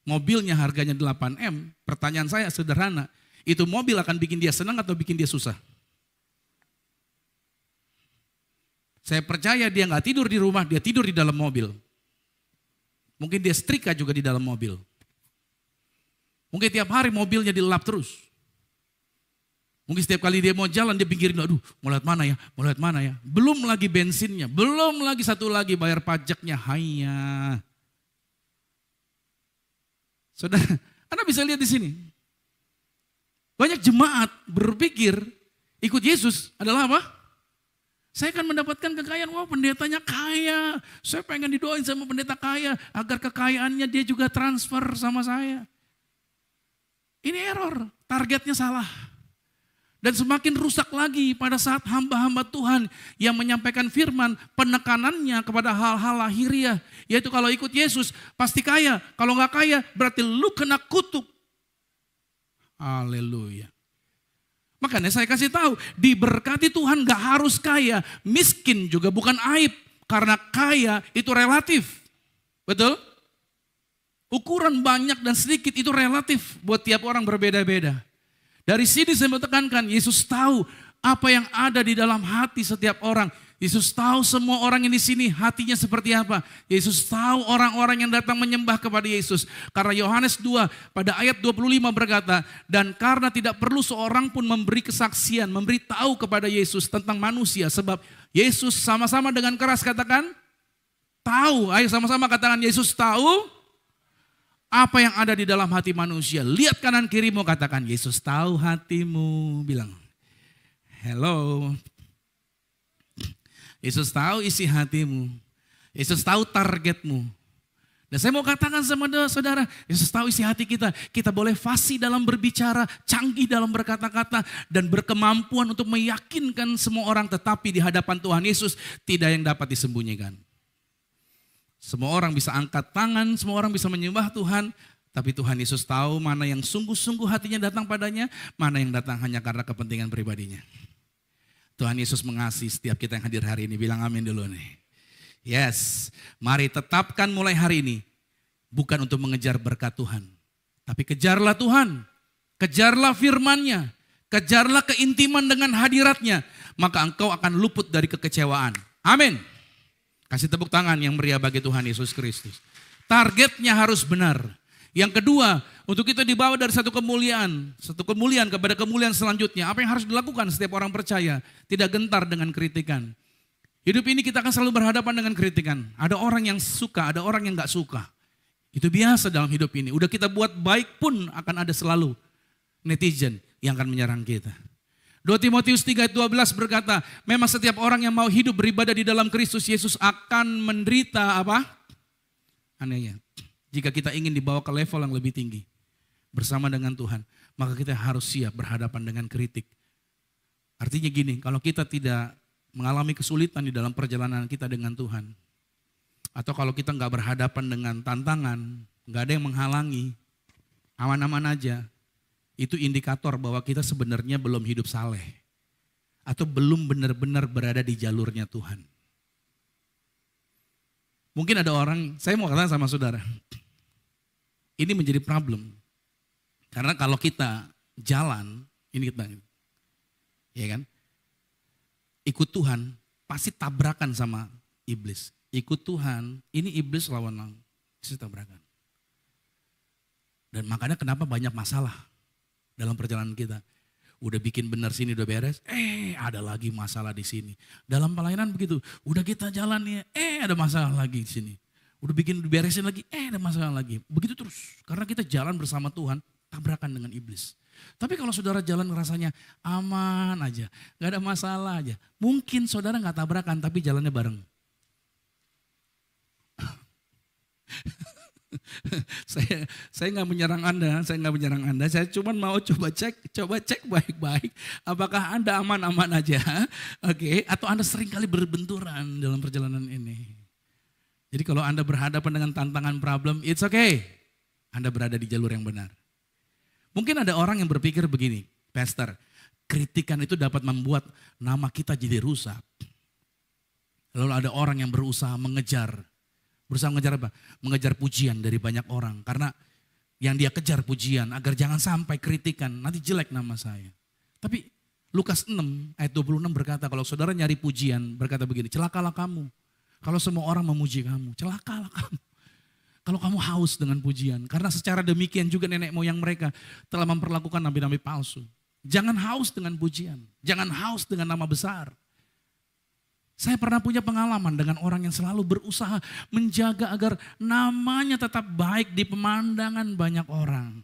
Mobilnya harganya 8M. Pertanyaan saya sederhana, itu mobil akan bikin dia senang atau bikin dia susah? Saya percaya dia nggak tidur di rumah, dia tidur di dalam mobil. Mungkin dia setrika juga di dalam mobil. Mungkin tiap hari mobilnya dilap terus. Mungkin setiap kali dia mau jalan dia pikirin, aduh mau lihat mana ya. Belum lagi bensinnya, belum lagi satu lagi bayar pajaknya, hanya. Saudara, Anda bisa lihat di sini. Banyak jemaat berpikir ikut Yesus adalah apa? Saya akan mendapatkan kekayaan, wah pendetanya kaya. Saya pengen didoain sama pendeta kaya agar kekayaannya dia juga transfer sama saya. Ini error, targetnya salah. Dan semakin rusak lagi pada saat hamba-hamba Tuhan yang menyampaikan firman, penekanannya kepada hal-hal lahiriah. Yaitu kalau ikut Yesus pasti kaya, kalau gak kaya berarti lu kena kutuk. Haleluya. Makanya saya kasih tahu, diberkati Tuhan gak harus kaya, miskin juga bukan aib. Karena kaya itu relatif, betul? Ukuran banyak dan sedikit itu relatif buat tiap orang berbeda-beda. Dari sini saya mau tekankan, Yesus tahu apa yang ada di dalam hati setiap orang. Yesus tahu semua orang yang di sini hatinya seperti apa. Yesus tahu orang-orang yang datang menyembah kepada Yesus. Karena Yohanes 2 pada ayat 25 berkata, dan karena tidak perlu seorang pun memberi kesaksian, memberi tahu kepada Yesus tentang manusia. Sebab Yesus sama-sama dengan keras katakan, tahu. Ayo sama-sama katakan, Yesus tahu apa yang ada di dalam hati manusia. Lihat kanan kirimu, katakan, Yesus tahu hatimu. Bilang, hello. Yesus tahu isi hatimu. Yesus tahu targetmu. Dan saya mau katakan sama saudara, Yesus tahu isi hati kita. Kita boleh fasih dalam berbicara, canggih dalam berkata-kata, dan berkemampuan untuk meyakinkan semua orang. Tetapi di hadapan Tuhan Yesus tidak yang dapat disembunyikan. Semua orang bisa angkat tangan, semua orang bisa menyembah Tuhan. Tapi Tuhan Yesus tahu mana yang sungguh-sungguh hatinya datang padanya, mana yang datang hanya karena kepentingan pribadinya. Tuhan Yesus mengasihi setiap kita yang hadir hari ini. Bilang amin dulu nih. Yes, mari tetapkan mulai hari ini. Bukan untuk mengejar berkat Tuhan. Tapi kejarlah Tuhan. Kejarlah firman-Nya. Kejarlah keintiman dengan hadiratnya. Maka engkau akan luput dari kekecewaan. Amin. Kasih tepuk tangan yang meriah bagi Tuhan Yesus Kristus. Targetnya harus benar. Yang kedua, untuk kita dibawa dari satu kemuliaan kepada kemuliaan selanjutnya. Apa yang harus dilakukan setiap orang percaya? Tidak gentar dengan kritikan. Hidup ini kita akan selalu berhadapan dengan kritikan. Ada orang yang suka, ada orang yang gak suka. Itu biasa dalam hidup ini. Udah kita buat baik pun akan ada selalu netizen yang akan menyerang kita. 2 Timotius 3 ayat 12 berkata, memang setiap orang yang mau hidup beribadah di dalam Kristus Yesus akan menderita apa? Anehnya, jika kita ingin dibawa ke level yang lebih tinggi bersama dengan Tuhan, maka kita harus siap berhadapan dengan kritik. Artinya gini, kalau kita tidak mengalami kesulitan di dalam perjalanan kita dengan Tuhan, atau kalau kita nggak berhadapan dengan tantangan, nggak ada yang menghalangi, aman-aman aja, itu indikator bahwa kita sebenarnya belum hidup saleh. Atau belum benar-benar berada di jalurnya Tuhan. Mungkin ada orang, saya mau katakan sama saudara, ini menjadi problem. Karena kalau kita jalan, ini kita, ya kan, ikut Tuhan, pasti tabrakan sama iblis. Ikut Tuhan, ini iblis lawan pasti tabrakan. Dan makanya kenapa banyak masalah dalam perjalanan kita. Udah bikin benar sini, udah beres, ada lagi masalah di sini. Dalam pelayanan begitu, udah kita jalan nih, ada masalah lagi di sini. Udah bikin beresin lagi, ada masalah lagi. Begitu terus, karena kita jalan bersama Tuhan, tabrakan dengan iblis. Tapi kalau saudara jalan rasanya aman aja, gak ada masalah aja. Mungkin saudara gak tabrakan, tapi jalannya bareng. Saya nggak menyerang Anda, saya cuma mau coba cek baik-baik, apakah Anda aman-aman aja, oke? Atau Anda sering kali berbenturan dalam perjalanan ini. Jadi kalau Anda berhadapan dengan tantangan problem, it's okay. Anda berada di jalur yang benar. Mungkin ada orang yang berpikir begini, Pastor, kritikan itu dapat membuat nama kita jadi rusak. Lalu ada orang yang berusaha mengejar apa? Mengejar pujian dari banyak orang. Karena yang dia kejar pujian agar jangan sampai kritikan, nanti jelek nama saya. Tapi Lukas 6 ayat 26 berkata, kalau saudara nyari pujian berkata begini, celakalah kamu. Kalau semua orang memuji kamu, celakalah kamu. Kalau kamu haus dengan pujian, karena secara demikian juga nenek moyang mereka telah memperlakukan nabi-nabi palsu. Jangan haus dengan pujian, jangan haus dengan nama besar. Saya pernah punya pengalaman dengan orang yang selalu berusaha menjaga agar namanya tetap baik di pemandangan banyak orang.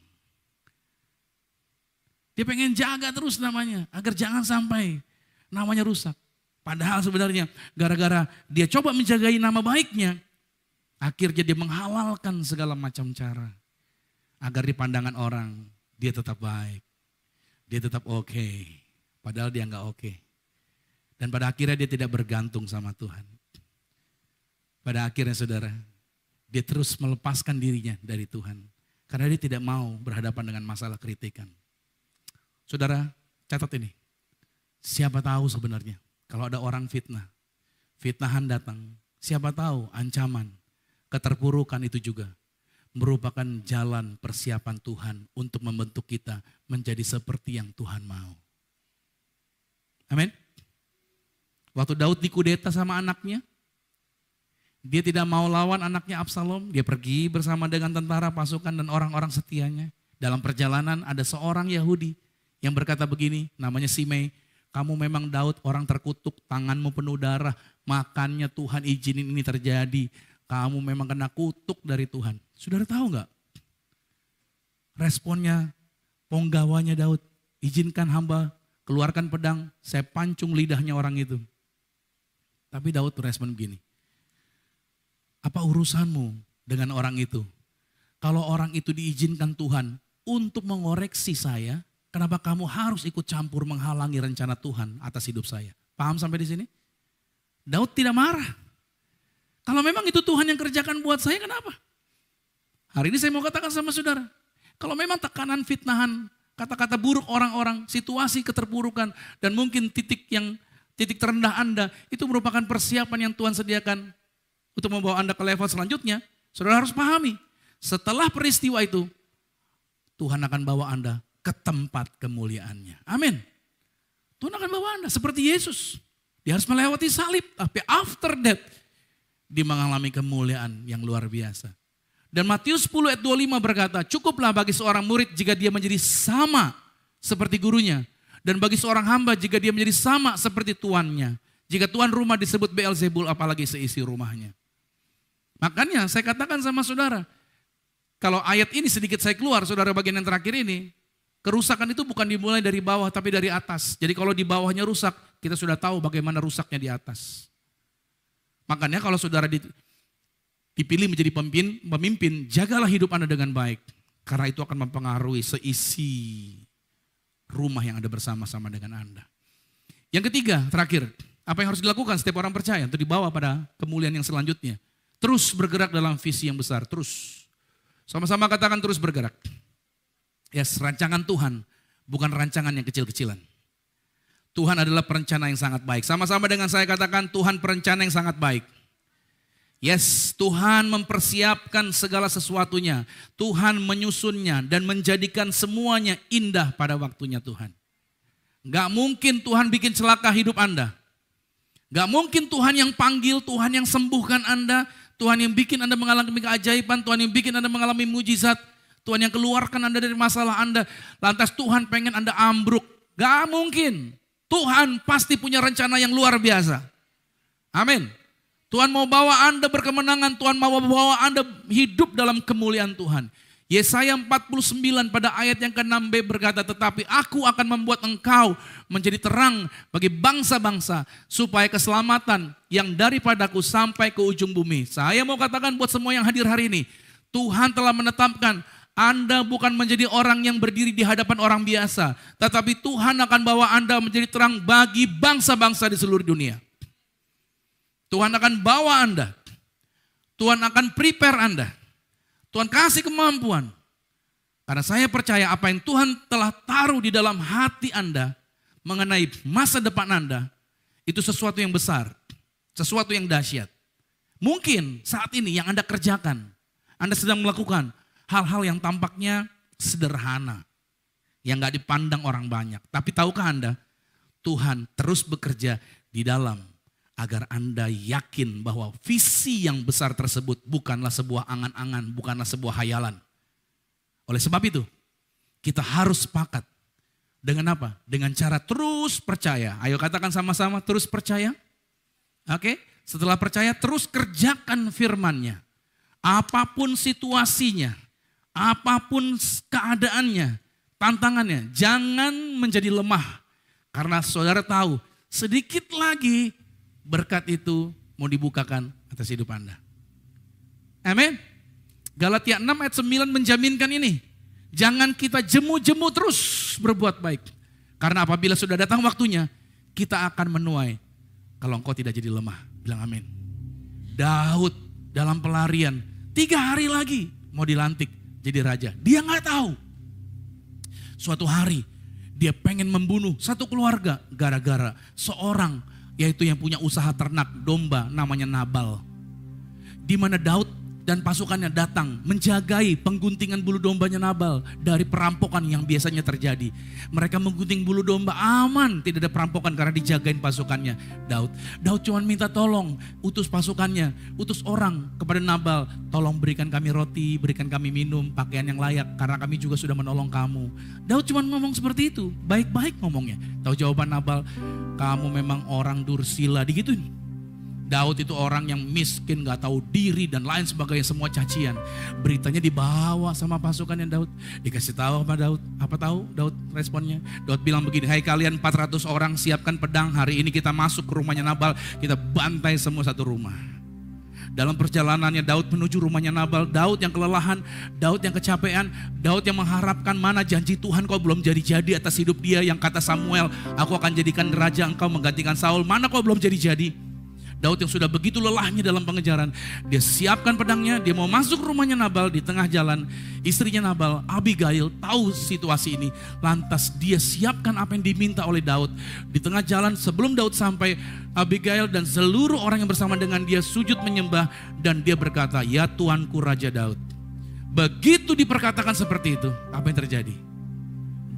Dia pengen jaga terus namanya, agar jangan sampai namanya rusak. Padahal sebenarnya gara-gara dia coba menjagai nama baiknya, akhirnya dia menghalalkan segala macam cara. Agar di pandangan orang dia tetap baik. Dia tetap oke. Padahal dia enggak oke. Dan pada akhirnya dia tidak bergantung sama Tuhan. Pada akhirnya saudara, dia terus melepaskan dirinya dari Tuhan. Karena dia tidak mau berhadapan dengan masalah kritikan. Saudara, catat ini. Siapa tahu sebenarnya kalau ada orang fitnah. Fitnahan datang. Siapa tahu ancaman. Keterpurukan itu juga merupakan jalan persiapan Tuhan untuk membentuk kita menjadi seperti yang Tuhan mau. Amin. Waktu Daud dikudeta sama anaknya, dia tidak mau lawan anaknya Absalom, dia pergi bersama dengan tentara, pasukan dan orang-orang setianya. Dalam perjalanan ada seorang Yahudi yang berkata begini, namanya Simei, kamu memang Daud orang terkutuk, tanganmu penuh darah, makannya Tuhan izinin ini terjadi. Kamu memang kena kutuk dari Tuhan. Saudara tahu enggak? Responnya penggawanya Daud. Izinkan hamba keluarkan pedang, saya pancung lidahnya orang itu. Tapi Daud respon begini. Apa urusanmu dengan orang itu? Kalau orang itu diizinkan Tuhan untuk mengoreksi saya, kenapa kamu harus ikut campur menghalangi rencana Tuhan atas hidup saya? Paham sampai di sini? Daud tidak marah. Kalau memang itu Tuhan yang kerjakan buat saya, kenapa? Hari ini saya mau katakan sama saudara, kalau memang tekanan fitnahan, kata-kata buruk orang-orang, situasi keterpurukan, dan mungkin titik terendah Anda, itu merupakan persiapan yang Tuhan sediakan untuk membawa Anda ke level selanjutnya, saudara harus pahami, setelah peristiwa itu, Tuhan akan bawa Anda ke tempat kemuliaannya. Amin. Tuhan akan bawa Anda seperti Yesus. Dia harus melewati salib, tapi after that, dia mengalami kemuliaan yang luar biasa. Dan Matius 10 ayat 25 berkata, cukuplah bagi seorang murid jika dia menjadi sama seperti gurunya. Dan bagi seorang hamba jika dia menjadi sama seperti tuannya. Jika tuan rumah disebut Beelzebul, apalagi seisi rumahnya. Makanya saya katakan sama saudara, kalau ayat ini sedikit saya keluar, saudara bagian yang terakhir ini, kerusakan itu bukan dimulai dari bawah tapi dari atas. Jadi kalau di bawahnya rusak, kita sudah tahu bagaimana rusaknya di atas. Makanya kalau saudara dipilih menjadi pemimpin, jagalah hidup Anda dengan baik. Karena itu akan mempengaruhi seisi rumah yang ada bersama-sama dengan Anda. Yang ketiga, terakhir, apa yang harus dilakukan setiap orang percaya untuk dibawa pada kemuliaan yang selanjutnya. Terus bergerak dalam visi yang besar, terus. Sama-sama katakan terus bergerak. Yes, rancangan Tuhan bukan rancangan yang kecil-kecilan. Tuhan adalah perencana yang sangat baik. Sama-sama dengan saya katakan Tuhan perencana yang sangat baik. Yes, Tuhan mempersiapkan segala sesuatunya. Tuhan menyusunnya dan menjadikan semuanya indah pada waktunya Tuhan. Gak mungkin Tuhan bikin celaka hidup Anda. Gak mungkin Tuhan yang panggil, Tuhan yang sembuhkan Anda. Tuhan yang bikin Anda mengalami keajaiban, Tuhan yang bikin Anda mengalami mujizat. Tuhan yang keluarkan Anda dari masalah Anda. Lantas Tuhan pengen Anda ambruk. Gak mungkin. Tuhan pasti punya rencana yang luar biasa. Amin. Tuhan mau bawa Anda berkemenangan, Tuhan mau bawa Anda hidup dalam kemuliaan Tuhan. Yesaya 49 pada ayat yang ke-6b berkata, tetapi aku akan membuat engkau menjadi terang bagi bangsa-bangsa, supaya keselamatan yang daripadaku sampai ke ujung bumi. Saya mau katakan buat semua yang hadir hari ini, Tuhan telah menetapkan Anda bukan menjadi orang yang berdiri di hadapan orang biasa, tetapi Tuhan akan bawa Anda menjadi terang bagi bangsa-bangsa di seluruh dunia. Tuhan akan bawa Anda. Tuhan akan prepare Anda. Tuhan kasih kemampuan. Karena saya percaya apa yang Tuhan telah taruh di dalam hati Anda mengenai masa depan Anda, itu sesuatu yang besar, sesuatu yang dahsyat. Mungkin saat ini yang Anda kerjakan, Anda sedang melakukan hal-hal yang tampaknya sederhana, yang gak dipandang orang banyak. Tapi tahukah Anda, Tuhan terus bekerja di dalam agar Anda yakin bahwa visi yang besar tersebut bukanlah sebuah angan-angan, bukanlah sebuah hayalan. Oleh sebab itu, kita harus sepakat. Dengan apa? Dengan cara terus percaya. Ayo katakan sama-sama, terus percaya. Oke, setelah percaya terus kerjakan firman-Nya. Apapun situasinya, apapun keadaannya, tantangannya, jangan menjadi lemah. Karena saudara tahu, sedikit lagi berkat itu mau dibukakan atas hidup Anda. Amin. Galatia 6 ayat 9 menjaminkan ini. Jangan kita jemu-jemu terus berbuat baik. Karena apabila sudah datang waktunya, kita akan menuai. Kalau engkau tidak jadi lemah, bilang amin. Daud dalam pelarian, 3 hari lagi mau dilantik jadi raja. Dia gak tahu. Suatu hari dia pengen membunuh satu keluarga gara-gara seorang, yaitu yang punya usaha ternak domba namanya Nabal. Di mana Daud dan pasukannya datang menjagai pengguntingan bulu dombanya Nabal dari perampokan yang biasanya terjadi. Mereka menggunting bulu domba aman, tidak ada perampokan karena dijagain pasukannya Daud cuma minta tolong, utus pasukannya, utus orang kepada Nabal, tolong berikan kami roti, berikan kami minum, pakaian yang layak karena kami juga sudah menolong kamu. Daud cuma ngomong seperti itu, baik-baik ngomongnya. Tahu jawaban Nabal, kamu memang orang dursila, digituin. Daud itu orang yang miskin, gak tahu diri dan lain sebagainya, semua cacian. Beritanya dibawa sama pasukannya Daud. Dikasih tahu sama Daud. Apa tahu Daud responnya? Daud bilang begini, hai kalian 400 orang siapkan pedang, hari ini kita masuk ke rumahnya Nabal, kita bantai semua satu rumah. Dalam perjalanannya Daud menuju rumahnya Nabal, Daud yang kelelahan, Daud yang kecapean, Daud yang mengharapkan mana janji Tuhan kau belum jadi-jadi atas hidup dia, yang kata Samuel, aku akan jadikan raja engkau menggantikan Saul, mana kau belum jadi-jadi. Daud yang sudah begitu lelahnya dalam pengejaran, dia siapkan pedangnya, dia mau masuk rumahnya Nabal. Di tengah jalan istrinya Nabal, Abigail, tahu situasi ini, lantas dia siapkan apa yang diminta oleh Daud. Di tengah jalan sebelum Daud sampai, Abigail dan seluruh orang yang bersama dengan dia sujud menyembah, dan dia berkata, ya Tuanku Raja Daud. Begitu diperkatakan seperti itu, apa yang terjadi?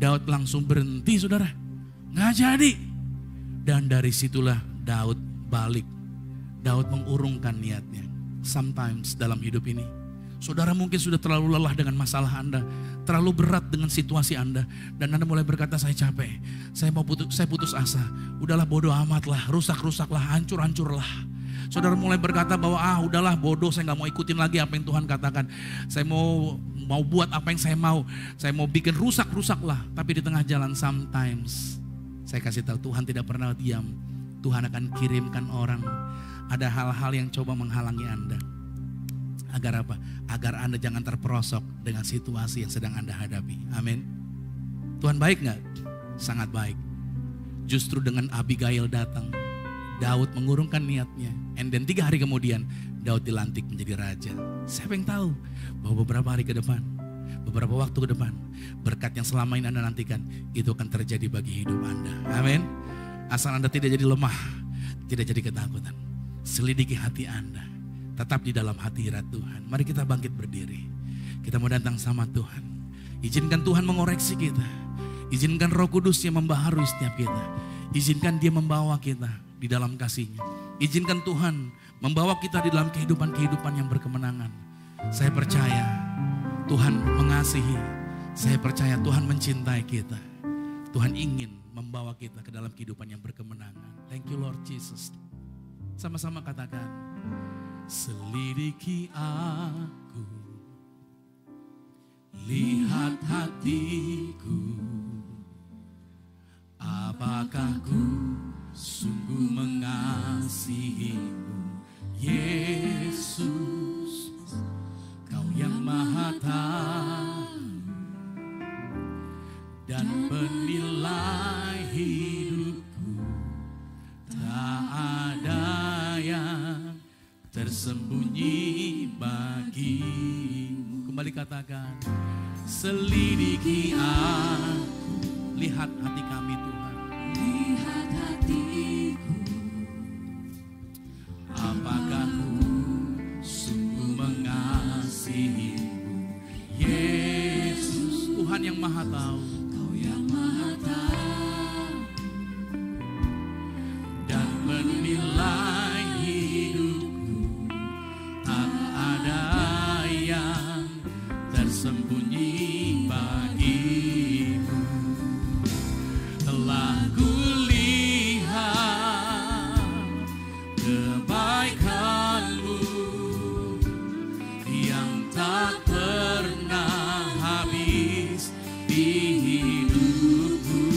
Daud langsung berhenti, saudara, nggak jadi. Dan dari situlah Daud balik. Daud mengurungkan niatnya. Sometimes dalam hidup ini, saudara mungkin sudah terlalu lelah dengan masalah Anda, terlalu berat dengan situasi Anda, dan Anda mulai berkata, saya capek, saya putus asa, udahlah bodoh amat lah, rusak-rusaklah, hancur-hancurlah. Saudara mulai berkata bahwa udahlah bodoh, saya gak mau ikutin lagi apa yang Tuhan katakan. Saya mau buat apa yang saya mau bikin rusak-rusak lah. Tapi di tengah jalan sometimes, saya kasih tahu Tuhan tidak pernah diam. Tuhan akan kirimkan orang. Ada hal-hal yang coba menghalangi Anda. Agar apa? Agar Anda jangan terperosok dengan situasi yang sedang Anda hadapi. Amin. Tuhan baik gak? Sangat baik. Justru dengan Abigail datang, Daud mengurungkan niatnya. And then 3 hari kemudian, Daud dilantik menjadi raja. Siapa yang tahu bahwa beberapa hari ke depan, beberapa waktu ke depan, berkat yang selama ini Anda nantikan, itu akan terjadi bagi hidup Anda. Amin. Asal Anda tidak jadi lemah, tidak jadi ketakutan. Selidiki hati Anda, tetap di dalam hadirat Tuhan. Mari kita bangkit berdiri. Kita mau datang sama Tuhan. Izinkan Tuhan mengoreksi kita. Izinkan Roh Kudus yang membaharui setiap kita. Izinkan Dia membawa kita di dalam kasih-Nya. Izinkan Tuhan membawa kita di dalam kehidupan-kehidupan yang berkemenangan. Saya percaya Tuhan mengasihi. Saya percaya Tuhan mencintai kita. Tuhan ingin membawa kita ke dalam kehidupan yang berkemenangan. Thank you Lord Jesus. Sama-sama katakan, selidiki aku, lihat hatiku, apakah ku sungguh mengasihimu, Yesus, Kau yang Maha Tahu dan penilai hidupku, tak ada yang tersembunyi kembali katakan, selidiki lihat hati kami Tuhan. Lihat hatiku, Apakah ku sungguh mengasihi-Mu, Yesus. Tuhan yang maha tahu, Kau yang maha tahu, dan menilai hidupku. Tak ada yang tersembunyi bagi-Mu. Telah kulihat kebaikan-Mu yang tak pernah habis di hidupku.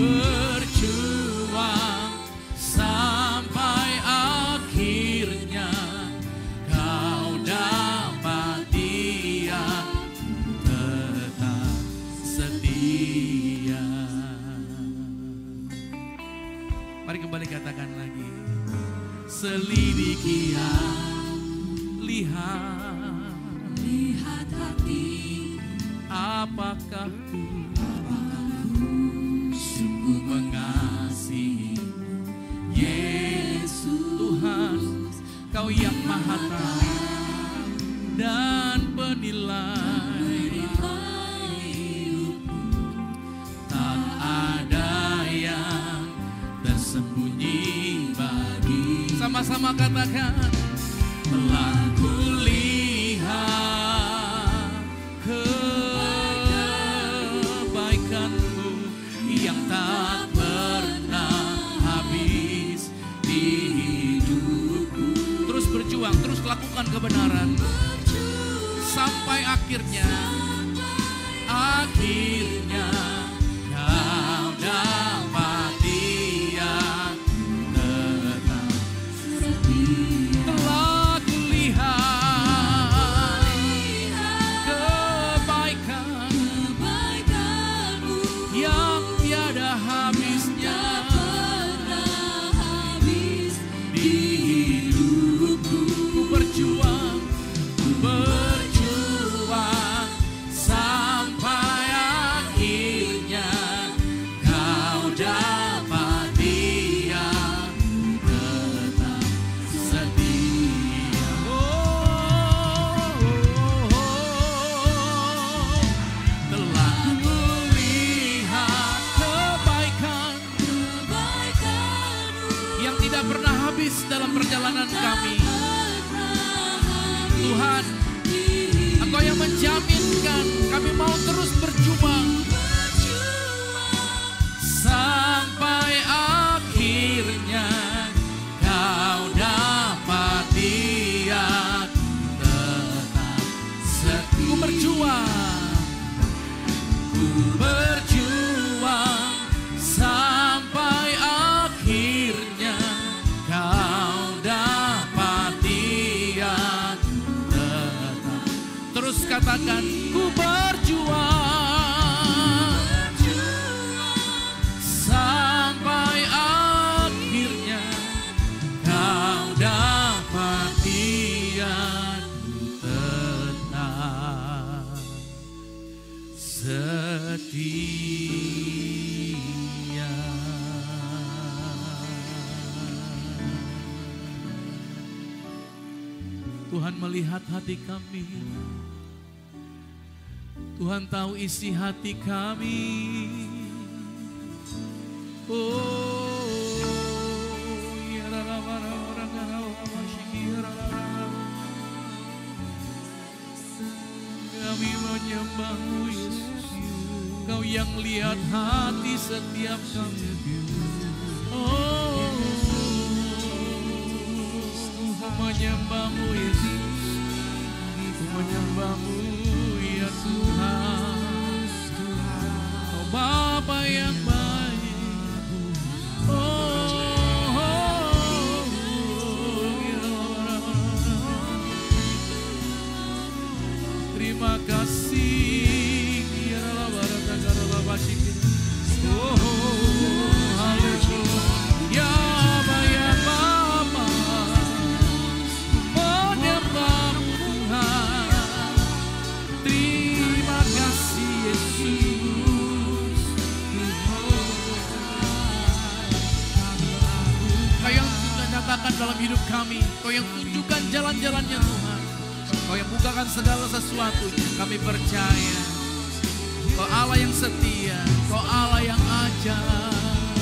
Berjuang sampai akhirnya Kau dapati aku tetap setia. Mari kembali katakan lagi, selidiki lihat hati, apakah ku sungguh mengasihi Yesus. Tuhan, Kau yang maha tahu dan penilai, tak ada yang tersembunyi bagi. Sama-sama katakan, telah kulihat kebaikan-Mu yang tak pernah habis di hidupku. Terus berjuang, terus lakukan kebenaran sampai akhirnya Kau dapati aku tetap setia. Telah kulihat kebaikan-Mu yang tiada habisnya di hidupku. Ku berjuang sampai akhirnya Kau dapati aku tetap setia. Telah kulihat kebaikan-Mu yang tidak pernah habis dalam perjalanan kami. Tuhan, Engkau yang menjaminkan kami mau terus berjuang sampai akhirnya Kau dapati aku tetap setia. Ku berjuang sampai akhirnya Kau dapati aku tetap. Terus katakan, ku berjuang sampai akhirnya Kau dapati aku tetap setia. Tuhan melihat hati kami. Tuhan tahu isi hati kami. Kami menyembah-Mu Yesus. Kau yang lihat hati setiap kami. Menyembah-Mu Yesus. Menyembah-Mu ya Tuhan. Oh Bapa yang baik. Terima kasih. Haleluya. Ya Bapa. Menyembah Tuhan. nyatakan dalam hidup kami. Kau yang tunjukkan jalan-jalannya Tuhan. Kau yang bukakan segala sesuatu. Kami percaya Kau Allah yang setia, Kau Allah yang ajaib.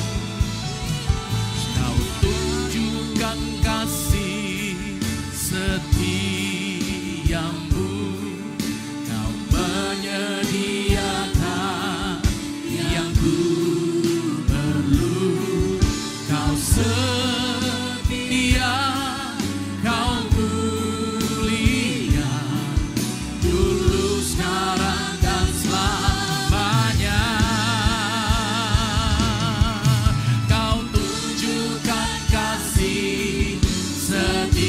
Kau tunjukkan kasih setiamu. Kau menyediakan yang ku perlu. Kau setia, Kau mulia, dulu, sekarang, dan selamanya. Kau tunjukkan kasih setiamu.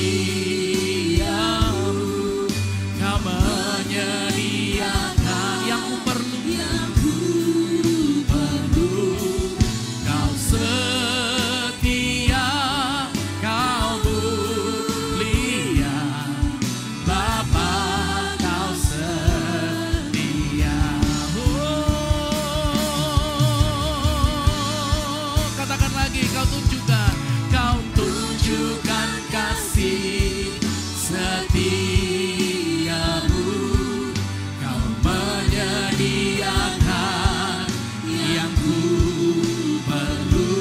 Kau menyediakan yang ku perlu. Kau setia, Kau mulia, Bapa, Kau setia. Katakan lagi, Kau tunjukkan kasih setiamu. Kau menyediakan yang ku perlu.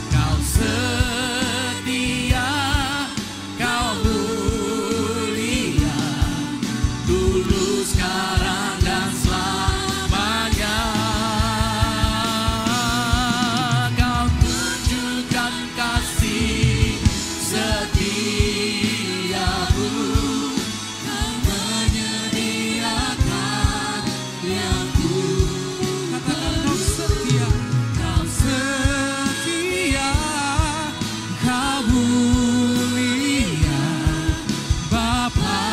Kau setia, Kau mulia, dulu, sekarang, dan selamanya. Kau tunjukkan kasih setiamu. Kau menyediakan yang ku. Katakan, Kau setia, Kau setia, Kau mulia, Bapa,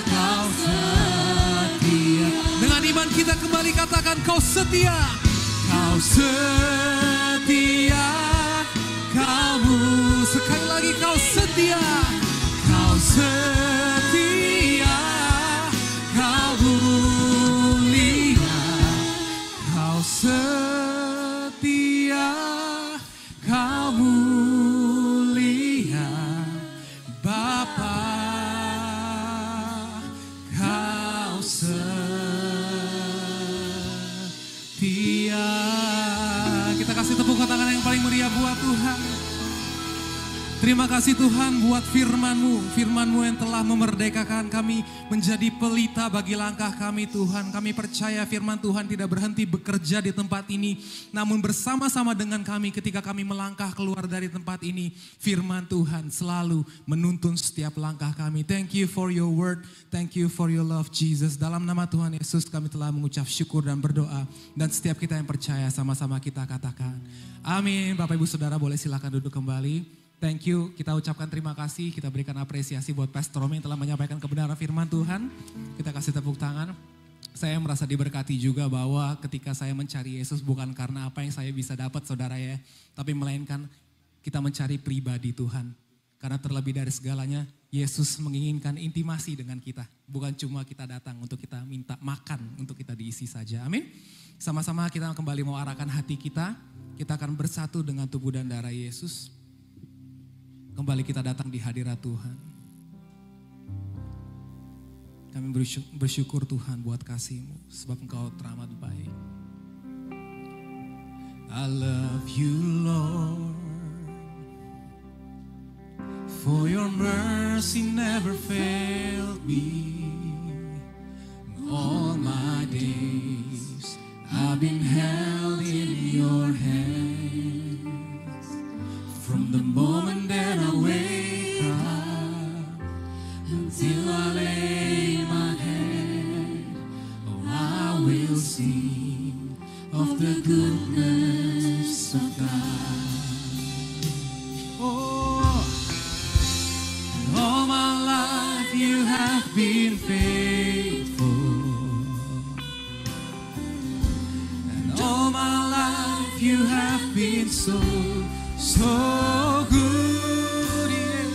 Kau setia. Dengan iman kita kembali katakan, Kau setia, Kau setia, Kamu. Sekali lagi, Kau setia, Kau setia, Kau mulia, Kau setia, Kau mulia, Bapa, Kau setia. Kita kasih tepuk tangan yang paling meriah buat Tuhan. Terima kasih Tuhan buat firman-Mu, firman-Mu yang telah memerdekakan kami menjadi pelita bagi langkah kami Tuhan. Kami percaya firman Tuhan tidak berhenti bekerja di tempat ini, namun bersama-sama dengan kami ketika kami melangkah keluar dari tempat ini, firman Tuhan selalu menuntun setiap langkah kami. Thank you for your word, thank you for your love Jesus. Dalam nama Tuhan Yesus kami telah mengucap syukur dan berdoa, dan setiap kita yang percaya sama-sama kita katakan amin. Bapak Ibu Saudara boleh silakan duduk kembali. Thank you, kita ucapkan terima kasih, kita berikan apresiasi buat Pastor Romy yang telah menyampaikan kebenaran firman Tuhan. Kita kasih tepuk tangan. Saya merasa diberkati juga bahwa ketika saya mencari Yesus bukan karena apa yang saya bisa dapat saudara ya, tapi melainkan kita mencari pribadi Tuhan. Karena terlebih dari segalanya, Yesus menginginkan intimasi dengan kita. Bukan cuma kita datang untuk kita minta makan, untuk kita diisi saja. Amin. Sama-sama kita kembali mau arahkan hati kita. Kita akan bersatu dengan tubuh dan darah Yesus. Kembali kita datang di hadirat Tuhan. Kami bersyukur Tuhan buat kasih-Mu, sebab Engkau teramat baik. I love you Lord, for your mercy never failed me. All my days I've been held in your hands. From the moment that I wake up until I lay my head, oh, I will sing of the goodness of God. Oh, all my life you have been faithful, and all my life you have been so good, yeah.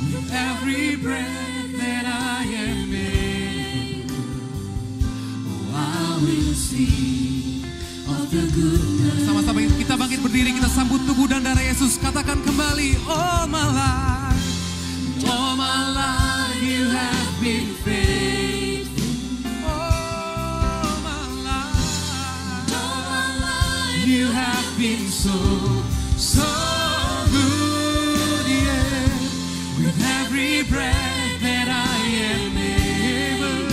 With every breath that I am able, oh, I will sing of the goodness. Sama-sama kita bangkit berdiri, kita sambut tubuh dan darah Yesus. Katakan kembali, all my You have been so, so good, yeah. With every breath that I am able,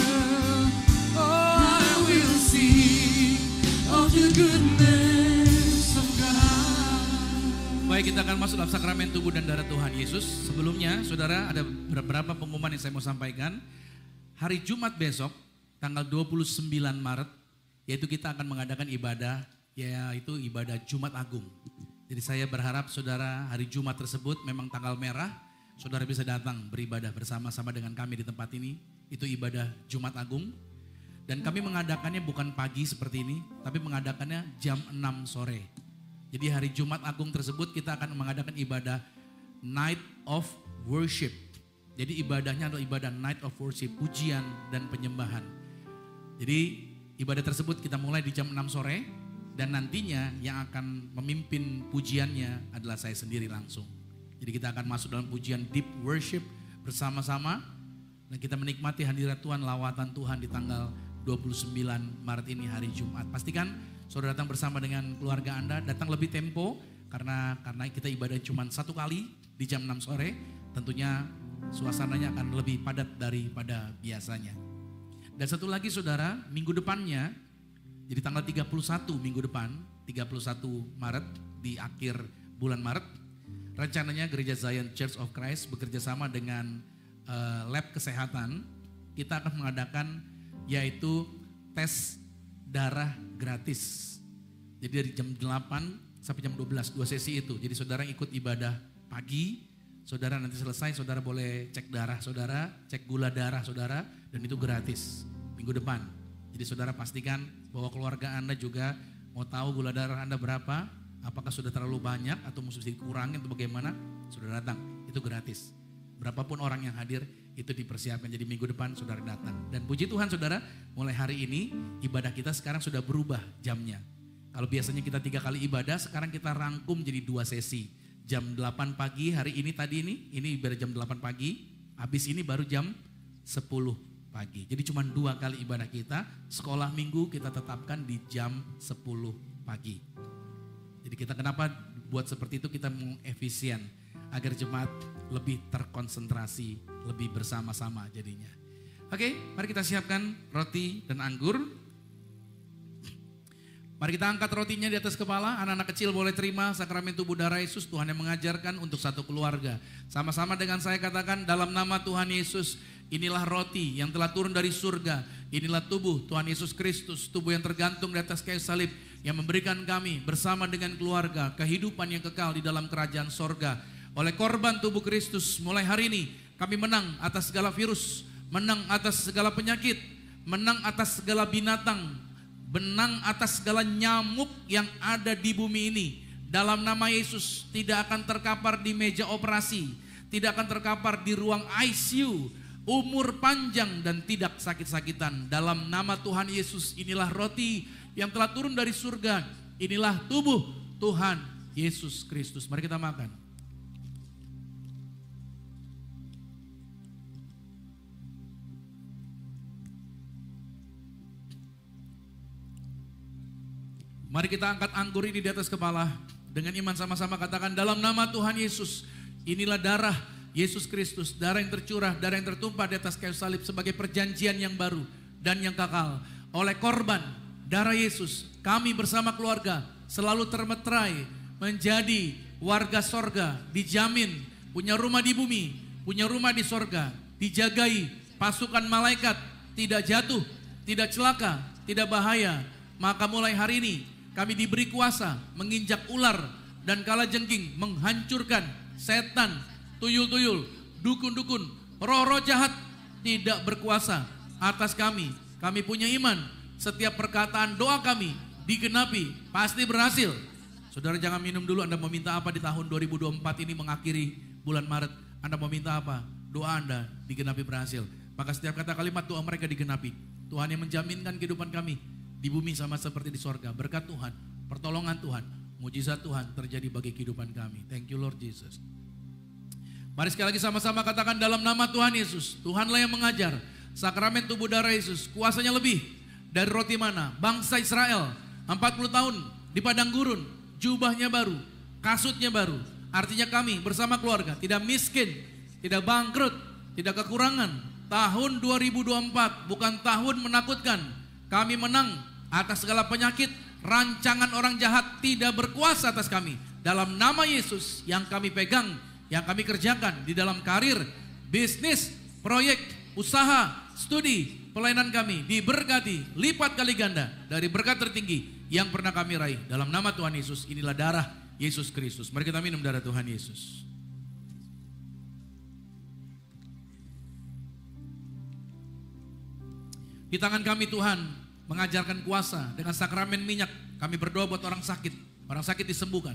oh, I will sing of the goodness of God. Baik, kita akan masuk dalam sakramen tubuh dan darah Tuhan Yesus. Sebelumnya, saudara, ada beberapa pengumuman yang saya mau sampaikan. Hari Jumat besok, tanggal 29 Maret, yaitu kita akan mengadakan ibadah, yaitu ibadah Jumat Agung. Jadi saya berharap saudara hari Jumat tersebut memang tanggal merah, saudara bisa datang beribadah bersama-sama dengan kami di tempat ini. Itu ibadah Jumat Agung. Dan kami mengadakannya bukan pagi seperti ini, tapi mengadakannya jam 6 sore. Jadi hari Jumat Agung tersebut kita akan mengadakan ibadah Night of Worship. Jadi ibadahnya adalah ibadah Night of Worship, pujian dan penyembahan. Jadi ibadah tersebut kita mulai di jam 6 sore. Dan nantinya yang akan memimpin pujiannya adalah saya sendiri langsung. Jadi kita akan masuk dalam pujian deep worship bersama-sama. Dan kita menikmati hadirat Tuhan, lawatan Tuhan di tanggal 29 Maret ini hari Jumat. Pastikan saudara datang bersama dengan keluarga Anda, datang lebih tempo. Karena kita ibadah cuma satu kali di jam 6 sore. Tentunya suasananya akan lebih padat daripada biasanya. Dan satu lagi saudara, minggu depannya, jadi tanggal 31 minggu depan, 31 Maret di akhir bulan Maret, rencananya Gereja Zion Church of Christ bekerja sama dengan lab kesehatan, kita akan mengadakan yaitu tes darah gratis. Jadi dari jam 8 sampai jam 12, 2 sesi itu. Jadi saudara ikut ibadah pagi, saudara nanti selesai, saudara boleh cek darah saudara, cek gula darah saudara, dan itu gratis minggu depan. Jadi saudara pastikan bahwa keluarga Anda juga mau tahu gula darah Anda berapa, apakah sudah terlalu banyak atau mesti dikurangin atau bagaimana, saudara datang, itu gratis. Berapapun orang yang hadir itu dipersiapkan, jadi minggu depan saudara datang. Dan puji Tuhan saudara, mulai hari ini ibadah kita sekarang sudah berubah jamnya. Kalau biasanya kita 3 kali ibadah, sekarang kita rangkum jadi 2 sesi. Jam 8 pagi hari ini tadi ini ibadah jam 8 pagi, habis ini baru jam 10 pagi. Jadi cuma 2 kali ibadah kita, sekolah minggu kita tetapkan di jam 10 pagi. Jadi kita kenapa buat seperti itu, kita mau efisien agar jemaat lebih terkonsentrasi, lebih bersama-sama jadinya. Oke, mari kita siapkan roti dan anggur. Mari kita angkat rotinya di atas kepala, anak-anak kecil boleh terima sakramen tubuh darah Yesus. Tuhan yang mengajarkan untuk satu keluarga. Sama-sama dengan saya katakan, dalam nama Tuhan Yesus, inilah roti yang telah turun dari surga. Inilah tubuh Tuhan Yesus Kristus, tubuh yang tergantung di atas kayu salib, yang memberikan kami bersama dengan keluarga kehidupan yang kekal di dalam kerajaan sorga. Oleh korban tubuh Kristus, mulai hari ini kami menang atas segala virus, menang atas segala penyakit, menang atas segala binatang, menang atas segala nyamuk yang ada di bumi ini. Dalam nama Yesus, tidak akan terkapar di meja operasi, tidak akan terkapar di ruang ICU, umur panjang dan tidak sakit-sakitan. Dalam nama Tuhan Yesus, inilah roti yang telah turun dari surga, inilah tubuh Tuhan Yesus Kristus. Mari kita makan. Mari kita angkat anggur ini di atas kepala. Dengan iman sama-sama katakan, dalam nama Tuhan Yesus, inilah darah Yesus Kristus, darah yang tercurah, darah yang tertumpah di atas kayu salib sebagai perjanjian yang baru dan yang kekal. Oleh korban darah Yesus, kami bersama keluarga selalu termeterai menjadi warga sorga, dijamin punya rumah di bumi, punya rumah di sorga, dijagai pasukan malaikat, tidak jatuh, tidak celaka, tidak bahaya. Maka mulai hari ini kami diberi kuasa menginjak ular dan kalajengking, menghancurkan setan, tuyul-tuyul, dukun-dukun, roh-roh jahat tidak berkuasa atas kami. Kami punya iman, setiap perkataan doa kami digenapi, pasti berhasil. Saudara jangan minum dulu, Anda mau minta apa di tahun 2024 ini mengakhiri bulan Maret. Anda mau minta apa? Doa Anda digenapi berhasil. Maka setiap kata kalimat doa mereka digenapi. Tuhan yang menjaminkan kehidupan kami di bumi sama seperti di sorga. Berkat Tuhan, pertolongan Tuhan, mujizat Tuhan terjadi bagi kehidupan kami. Thank you Lord Jesus. Mari sekali lagi sama-sama katakan, dalam nama Tuhan Yesus, Tuhanlah yang mengajar. Sakramen tubuh darah Yesus, kuasanya lebih dari roti mana? Bangsa Israel 40 tahun di padang gurun, jubahnya baru, kasutnya baru. Artinya kami bersama keluarga tidak miskin, tidak bangkrut, tidak kekurangan. Tahun 2024 bukan tahun menakutkan. Kami menang atas segala penyakit, rancangan orang jahat tidak berkuasa atas kami. Dalam nama Yesus yang kami pegang, yang kami kerjakan di dalam karir, bisnis, proyek, usaha, studi, pelayanan kami diberkati lipat kali ganda dari berkat tertinggi yang pernah kami raih. Dalam nama Tuhan Yesus, inilah darah Yesus Kristus. Mari kita minum darah Tuhan Yesus. Di tangan kami Tuhan mengajarkan kuasa dengan sakramen minyak. Kami berdoa buat orang sakit disembuhkan.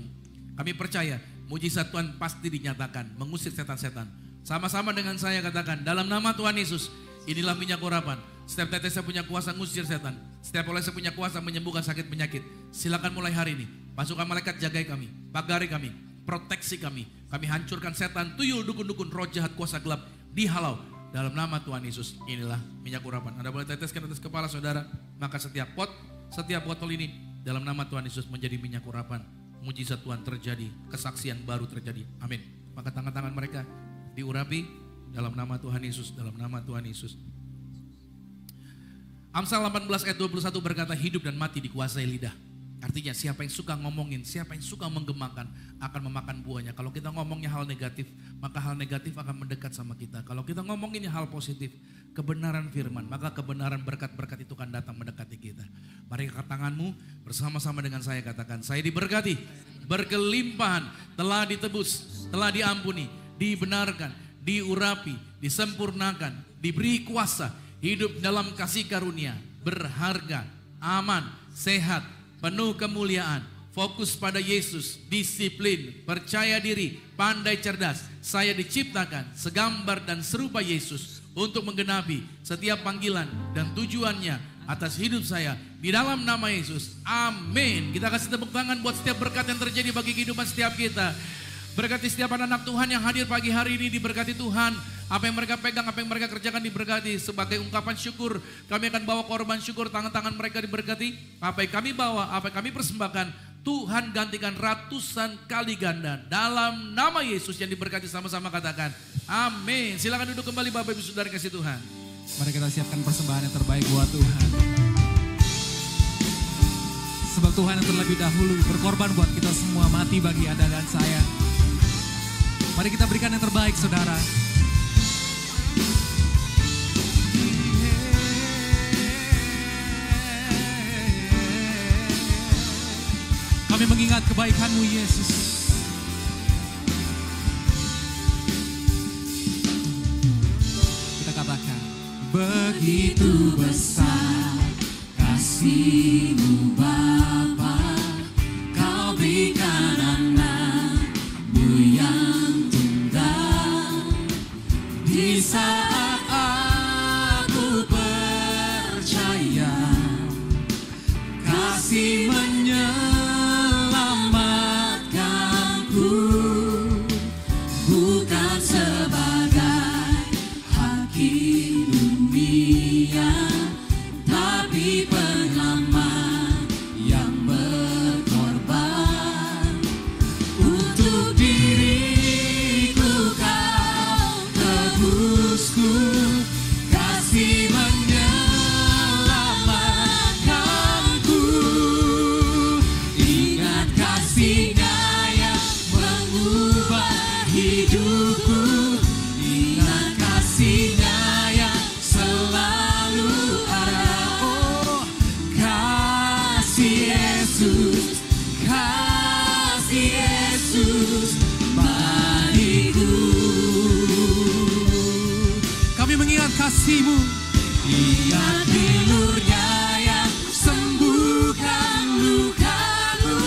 Kami percaya mujizat Tuhan pasti dinyatakan, mengusir setan-setan. Sama-sama dengan saya katakan, dalam nama Tuhan Yesus, inilah minyak urapan. Setiap tetesnya punya kuasa ngusir setan. Setiap olesnya punya kuasa menyembuhkan sakit penyakit. Silakan mulai hari ini, pasukan malaikat jagai kami, pagari kami, proteksi kami. Kami hancurkan setan, tuyul, dukun-dukun, roh jahat, kuasa gelap, dihalau. Dalam nama Tuhan Yesus, inilah minyak urapan. Anda boleh teteskan atas kepala saudara, maka setiap botol ini dalam nama Tuhan Yesus menjadi minyak urapan. Mujizat Tuhan terjadi, kesaksian baru terjadi. Amin. Maka tangan-tangan mereka diurapi dalam nama Tuhan Yesus, dalam nama Tuhan Yesus. Amsal 18 ayat 21 berkata, hidup dan mati dikuasai lidah. Artinya siapa yang suka ngomongin, siapa yang suka menggemakan akan memakan buahnya. Kalau kita ngomongnya hal negatif, maka hal negatif akan mendekat sama kita. Kalau kita ngomongin hal positif, kebenaran firman, maka kebenaran berkat-berkat itu akan datang mendekati kita. Mari angkat tanganmu bersama-sama dengan saya katakan, saya diberkati, berkelimpahan, telah ditebus, telah diampuni, dibenarkan, diurapi, disempurnakan, diberi kuasa, hidup dalam kasih karunia, berharga, aman, sehat, penuh kemuliaan, fokus pada Yesus, disiplin, percaya diri, pandai cerdas. Saya diciptakan segambar dan serupa Yesus untuk menggenapi setiap panggilan dan tujuannya atas hidup saya di dalam nama Yesus. Amin. Kita kasih tepuk tangan buat setiap berkat yang terjadi bagi kehidupan setiap kita. Berkati setiap anak-anak Tuhan yang hadir pagi hari ini, diberkati Tuhan. Apa yang mereka pegang, apa yang mereka kerjakan diberkati. Sebagai ungkapan syukur, kami akan bawa korban syukur, tangan-tangan mereka diberkati. Apa yang kami bawa, apa yang kami persembahkan, Tuhan gantikan ratusan kali ganda. Dalam nama Yesus yang diberkati, sama-sama katakan amin. Silakan duduk kembali Bapak Ibu Saudara kasih Tuhan. Mari kita siapkan persembahan yang terbaik buat Tuhan. Sebab Tuhan yang terlebih dahulu berkorban buat kita semua, mati bagi Anda dan saya. Mari kita berikan yang terbaik saudara. Kami mengingat kebaikan-Mu Yesus. Kita katakan, begitu besar kasih-Mu Bapa, Kau berikan anak-Mu yang tunggal. Di saat aku percaya, kasih menyelamatkanku, bukan sebagai hakim dunia, tapi penyelamat yang berkorban. Untuk diriku Kau tebusku, kasih menyelamatkanku. Ingat kasih-Nya yang mengubah hidupku. Ingat kasih-Nya yang selalu ada. Oh, kasih Yesus, kasih Yesus bagiku. Kami mengingat kasih-Mu. Ingat bilur-Nya yang sembuhkan lukaku.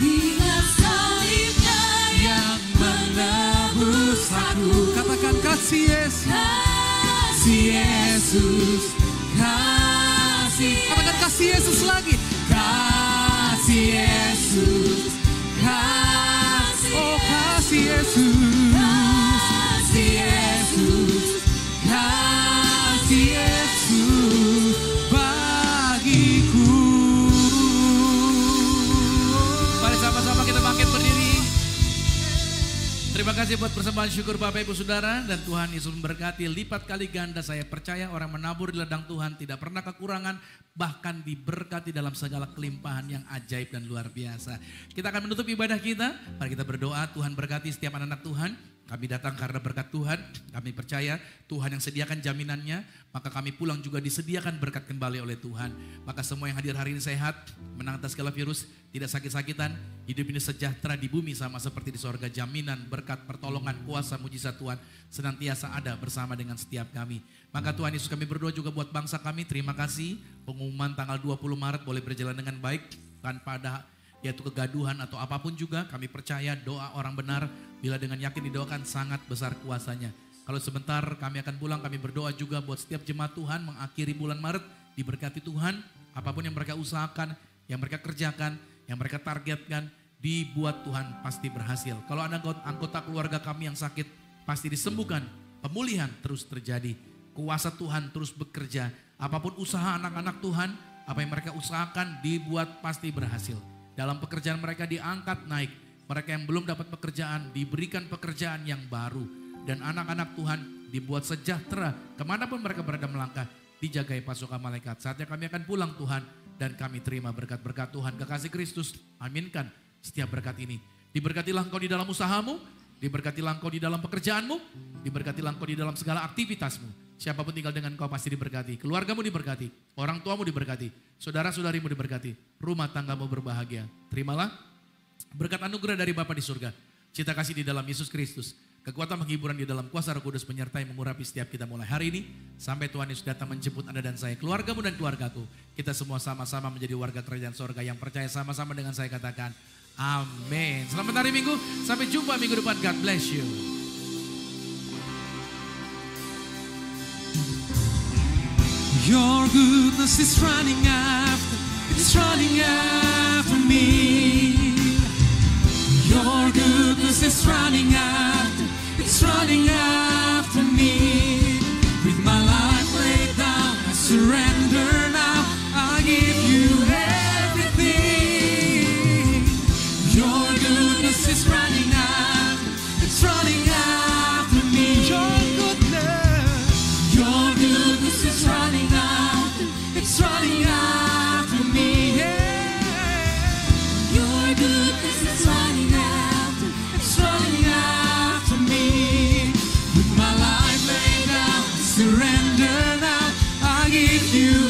Ingat salib-Nya yang menebus aku. Katakan kasih Yesus, kasih Yesus, kasih. Katakan kasih Yesus lagi. Kasih Yesus, kasih. Oh kasih Yesus, kasih Yesus, kasih Terima kasih buat persembahan syukur Bapak Ibu Saudara, dan Tuhan Yesus memberkati lipat kali ganda. Saya percaya orang menabur di ladang Tuhan tidak pernah kekurangan, bahkan diberkati dalam segala kelimpahan yang ajaib dan luar biasa. Kita akan menutup ibadah kita, mari kita berdoa. Tuhan berkati setiap anak-anak Tuhan. Kami datang karena berkat Tuhan, kami percaya Tuhan yang sediakan jaminannya, maka kami pulang juga disediakan berkat kembali oleh Tuhan. Maka semua yang hadir hari ini sehat, menang atas segala virus, tidak sakit-sakitan, hidup ini sejahtera di bumi sama seperti di sorga. Jaminan, berkat, pertolongan, kuasa, mujizat Tuhan senantiasa ada bersama dengan setiap kami. Maka Tuhan Yesus, kami berdoa juga buat bangsa kami. Terima kasih pengumuman tanggal 20 Maret boleh berjalan dengan baik tanpa ada yaitu kegaduhan atau apapun juga. Kami percaya doa orang benar bila dengan yakin didoakan sangat besar kuasanya. Kalau sebentar kami akan pulang, kami berdoa juga buat setiap jemaat Tuhan mengakhiri bulan Maret diberkati Tuhan. Apapun yang mereka usahakan, yang mereka kerjakan, yang mereka targetkan, dibuat Tuhan pasti berhasil. Kalau ada anggota keluarga kami yang sakit, pasti disembuhkan. Pemulihan terus terjadi. Kuasa Tuhan terus bekerja. Apapun usaha anak-anak Tuhan, apa yang mereka usahakan dibuat pasti berhasil. Dalam pekerjaan mereka diangkat naik. Mereka yang belum dapat pekerjaan diberikan pekerjaan yang baru. Dan anak-anak Tuhan dibuat sejahtera. Kemanapun mereka berada melangkah, dijagai pasukan malaikat. Saatnya kami akan pulang Tuhan. Dan kami terima berkat-berkat Tuhan. Kekasih Kristus, aminkan setiap berkat ini. Diberkatilah engkau di dalam usahamu. Diberkatilah engkau di dalam pekerjaanmu. Diberkatilah engkau di dalam segala aktivitasmu. Siapapun tinggal dengan kau pasti diberkati. Keluargamu diberkati. Orang tuamu diberkati. Saudara-saudarimu diberkati. Rumah tanggamu berbahagia. Terimalah berkat anugerah dari Bapa di surga. Cita kasih di dalam Yesus Kristus. Kekuatan penghiburan di dalam kuasa Roh Kudus menyertai mengurapi setiap kita mulai hari ini. Sampai Tuhan Yesus datang menjemput Anda dan saya. Keluargamu dan keluargaku. Kita semua sama-sama menjadi warga kerajaan surga. Yang percaya sama-sama dengan saya katakan amin. Selamat hari Minggu. Sampai jumpa minggu depan. God bless you. Your goodness is running after, it's running after me. Your goodness is running after, it's running after me. With my life laid down, I surrender now, I give you everything. Your goodness is running after, it's running after me. Your goodness is running after, it's running after me. Your goodness is running after, it's running after me. With my life laid down, surrender now, I give you